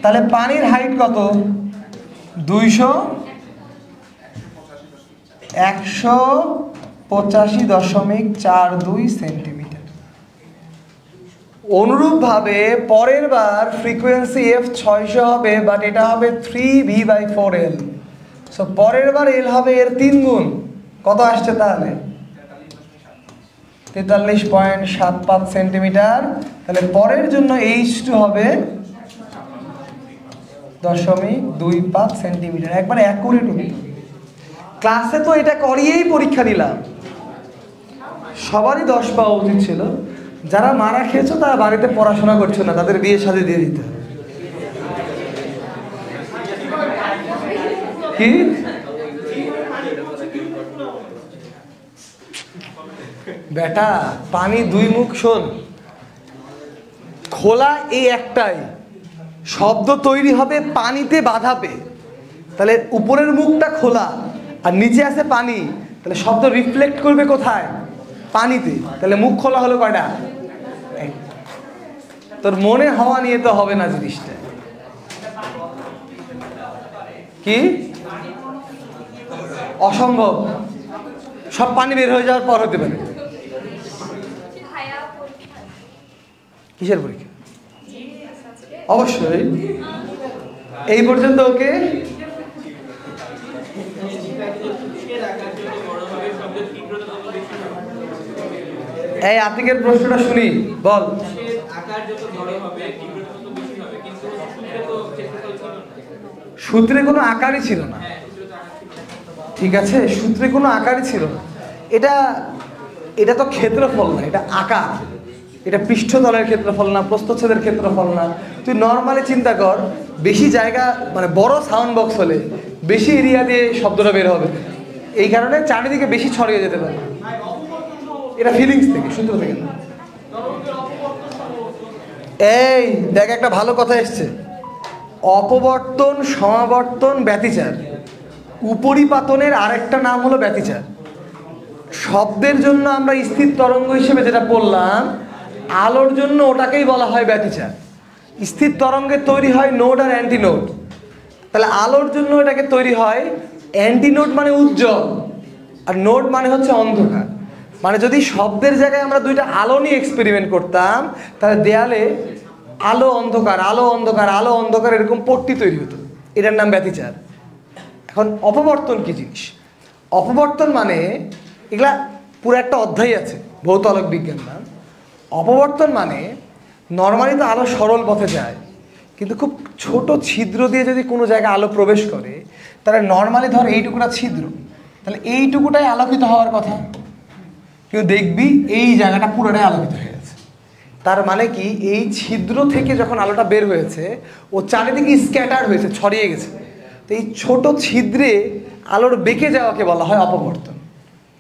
তাহলে পানির হাইট কত, 185.42 সেন্টিমিটার। অনুরূপভাবে পরের বার ফ্রিকোয়েন্সি এফ 600 হবে, বাট এটা হবে 3v/4L। সো পরের বার এল হবে এর 3 গুণ, কত আসছে তাহলে 43.75 সেন্টিমিটার। তাহলে পরের জন্য H2 হবে 0.25 সেন্টিমিটার। একবার অ্যাকুরেট উত্তর। ক্লাসে তো এটা করিয়েই পরীক্ষা দিলাম, সবারই 10 পাওয়া উচিত ছিল। যারা মারা খেয়েছো তারা বাড়িতে পড়াশোনা করছো না, তাদের বিয়ে শাদী দিয়ে দিতে হবে। কি বেটা, পানি দুই মুখ, শোন, খোলা এই একটাই, শব্দ তৈরি হবে পানিতে বাধা পেয়ে। তাহলে উপরের মুখটা খোলা আর নিচে আছে পানি, তাহলে শব্দ রিফ্লেক্ট করবে কোথায়, পানিতে। তাহলে মুখ খোলা হলো কয়টা, তোর মনে হওয়া নিয়ে তো হবে না জিনিসটা। কি অসম্ভব, সব পানি বের হয়ে যাওয়ার পর হতে পারে। কিসের পরীক্ষা? অবশ্যই। এই পর্যন্ত ওকে। এই আতিকের প্রশ্নটা শুনি, বল। সূত্রে কোনো আকারই ছিল না, ঠিক আছে, সূত্রে কোনো আকারই ছিল না। এটা তো ক্ষেত্রফল না, এটা আকার। এটা পৃষ্ঠতলের ক্ষেত্রফল না, প্রস্থচ্ছেদের ক্ষেত্রফল না। তুই নর্মালি চিন্তা কর, বেশি জায়গা মানে বড় সাউন্ড বক্স হলে বেশি এরিয়া দিয়ে শব্দটা বের হবে, এই কারণে চারিদিকে বেশি ছড়িয়ে যেতে পারে। এটা ফিলিংস থেকে, সূত্র থেকে না। এই দেখ, একটা ভালো কথা এসছে, অপবর্তন, সমাবর্তন, ব্যতিচার। উপরিপাতনের আরেকটা নাম হলো ব্যতিচার। শব্দের জন্য আমরা স্থির তরঙ্গ হিসেবে যেটা পড়লাম, আলোর জন্য ওটাকেই বলা হয় ব্যতিচার। স্থির তরঙ্গের তৈরি হয় নোড আর অ্যান্টিনোড, তাহলে আলোর জন্য এটাকে তৈরি হয় অ্যান্টিনোড মানে উজ্জ্বল, আর নোড মানে হচ্ছে অন্ধকার। মানে যদি শব্দের জায়গায় আমরা দুইটা আলো নিয়ে এক্সপেরিমেন্ট করতাম, তাহলে দেয়ালে আলো অন্ধকার, আলো অন্ধকার, আলো অন্ধকার এরকম পট্টি তৈরি হতো, এটার নাম ব্যতিচার। এখন অপবর্তন কি জিনিস? অপবর্তন মানে, এগুলা পুরো একটা অধ্যায় আছে ভৌত আলোক বিজ্ঞান নাম। অপবর্তন মানে নর্মালি তো আলো সরল পথে যায়, কিন্তু খুব ছোট ছিদ্র দিয়ে যদি কোনো জায়গায় আলো প্রবেশ করে, তাহলে নর্মালি ধর এইটুকুটা ছিদ্র, তাহলে এইটুকুটাই আলোকিত হওয়ার কথা, কিন্তু দেখবি এই জায়গাটা পুরোটাই আলোকিত হয়ে গেছে। তার মানে কি, এই ছিদ্র থেকে যখন আলোটা বের হয়েছে, ও চারিদিকে স্ক্যাটার হয়েছে, ছড়িয়ে গেছে। তো এই ছোট ছিদ্রে আলোর বেঁকে যাওয়াকে বলা হয় অপবর্তন।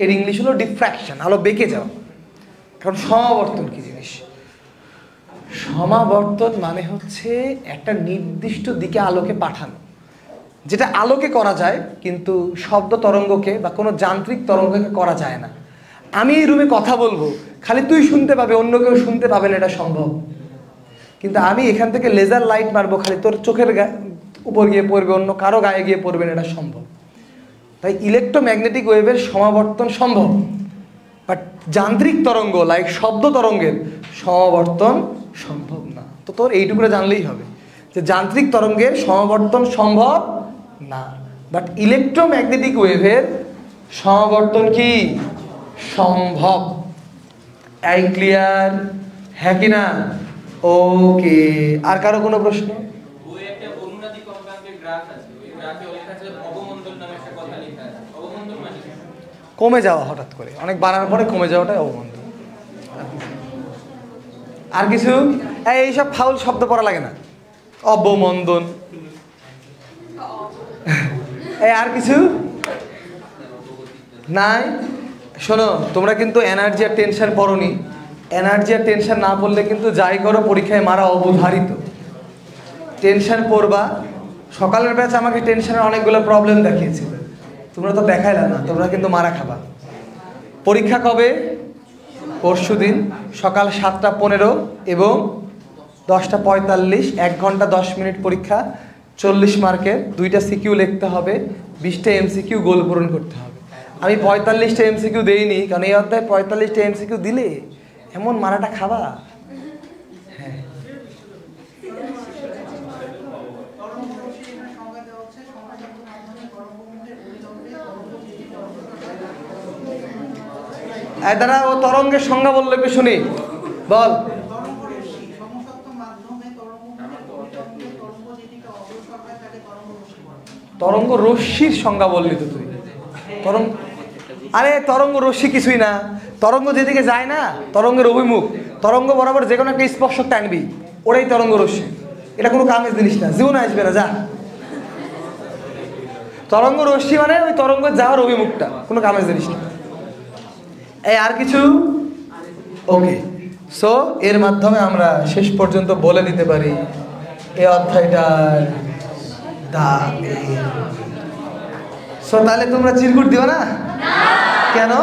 এর ইংলিশ হলো ডিফ্র্যাকশন, আলো বেঁকে যাওয়া। এখন সমাবর্তন কি জিনিস? সমাবর্তন মানে হচ্ছে একটা নির্দিষ্ট দিকে আলোকে পাঠানো, যেটা আলোকে করা যায় কিন্তু শব্দ তরঙ্গকে বা কোনো যান্ত্রিক তরঙ্গকে করা যায় না। আমি এই রুমে কথা বলবো, খালি তুই শুনতে পাবে, অন্য কেউ শুনতে পাবে না, এটা সম্ভব। কিন্তু আমি এখান থেকে লেজার লাইট মারবো, খালি তোর চোখের উপর গিয়ে পড়বে, অন্য কারো গায়ে গিয়ে পড়বে না, এটা সম্ভব। তাই ইলেকট্রোম্যাগনেটিক ওয়েভের সমাবর্তন সম্ভব, বাট যান্ত্রিক তরঙ্গ লাইক শব্দ তরঙ্গের সমাবর্তন সম্ভব না। তো তোর এইটুকুটা জানলেই হবে যে যান্ত্রিক তরঙ্গের সমাবর্তন সম্ভব না, বাট ইলেকট্রোম্যাগনেটিক ওয়েভের সমাবর্তন কি সম্ভব। এই ক্লিয়ার? হ্যাঁ কি না? ওকে, আর কারো কোনো প্রশ্ন? কমে যাওয়া, হঠাৎ করে অনেক বাড়ার পরে কমে যাওয়াটাই অবমন্দন। আর কিছু? এইসব ফাউল শব্দ পড়া লাগে না। অবমন্দন। এই আর কিছু নাই? শোনো, তোমরা কিন্তু এনার্জি আর টেনশন পড়োনি। এনার্জি আর টেনশন না পড়লে কিন্তু যাই করো পরীক্ষায় মারা অবধারিত। টেনশন পড়বা। সকালের ব্যাচ আমাকে টেনশনের অনেকগুলো প্রবলেম দেখিয়েছিল, তোমরা তো দেখাইলে না, তোমরা কিন্তু মারা খাবা। পরীক্ষা কবে? পরশুদিন সকাল 7:15 এবং 10:45, 1 ঘন্টা 10 মিনিট পরীক্ষা, 40 মার্কের, 2টা সিকিউ লিখতে হবে, 20টা এমসিকিউ গোল পূরণ করতে হবে। আমি 45টা এমসিকিউ দেইনি, কারণ এই অধ্যায়ে 45টা এমসিকিউ দিলে এমন মারাটা খাবা। হ্যাঁ, দাঁড়া, ও তরঙ্গের সংজ্ঞা বললো একটু শুনি, বল। তরঙ্গ রশ্মির সংজ্ঞা বললি তো তুই। তরঙ্গ, আরে তরঙ্গ রশ্মি কিছুই না। তরঙ্গ যেদিকে যায় না, তরঙ্গের অভিমুখ, তরঙ্গ বরাবর যে কোনো একটা স্পর্শক টানবি, ওটাই তরঙ্গ রশ্মি। এটা কোনো কামের জিনিস না, জীবনে আসবে না, যা। তরঙ্গ রশ্মি মানে ওই তরঙ্গ যাওয়ার অভিমুখটা, কোনো কামের জিনিস না। এই আর কিছু? ওকে, সো এর মাধ্যমে আমরা শেষ পর্যন্ত বলে দিতে পারি এই অধ্যায়টার দাবি। সো তাহলে তোমরা চিরকুট দিও না কেন?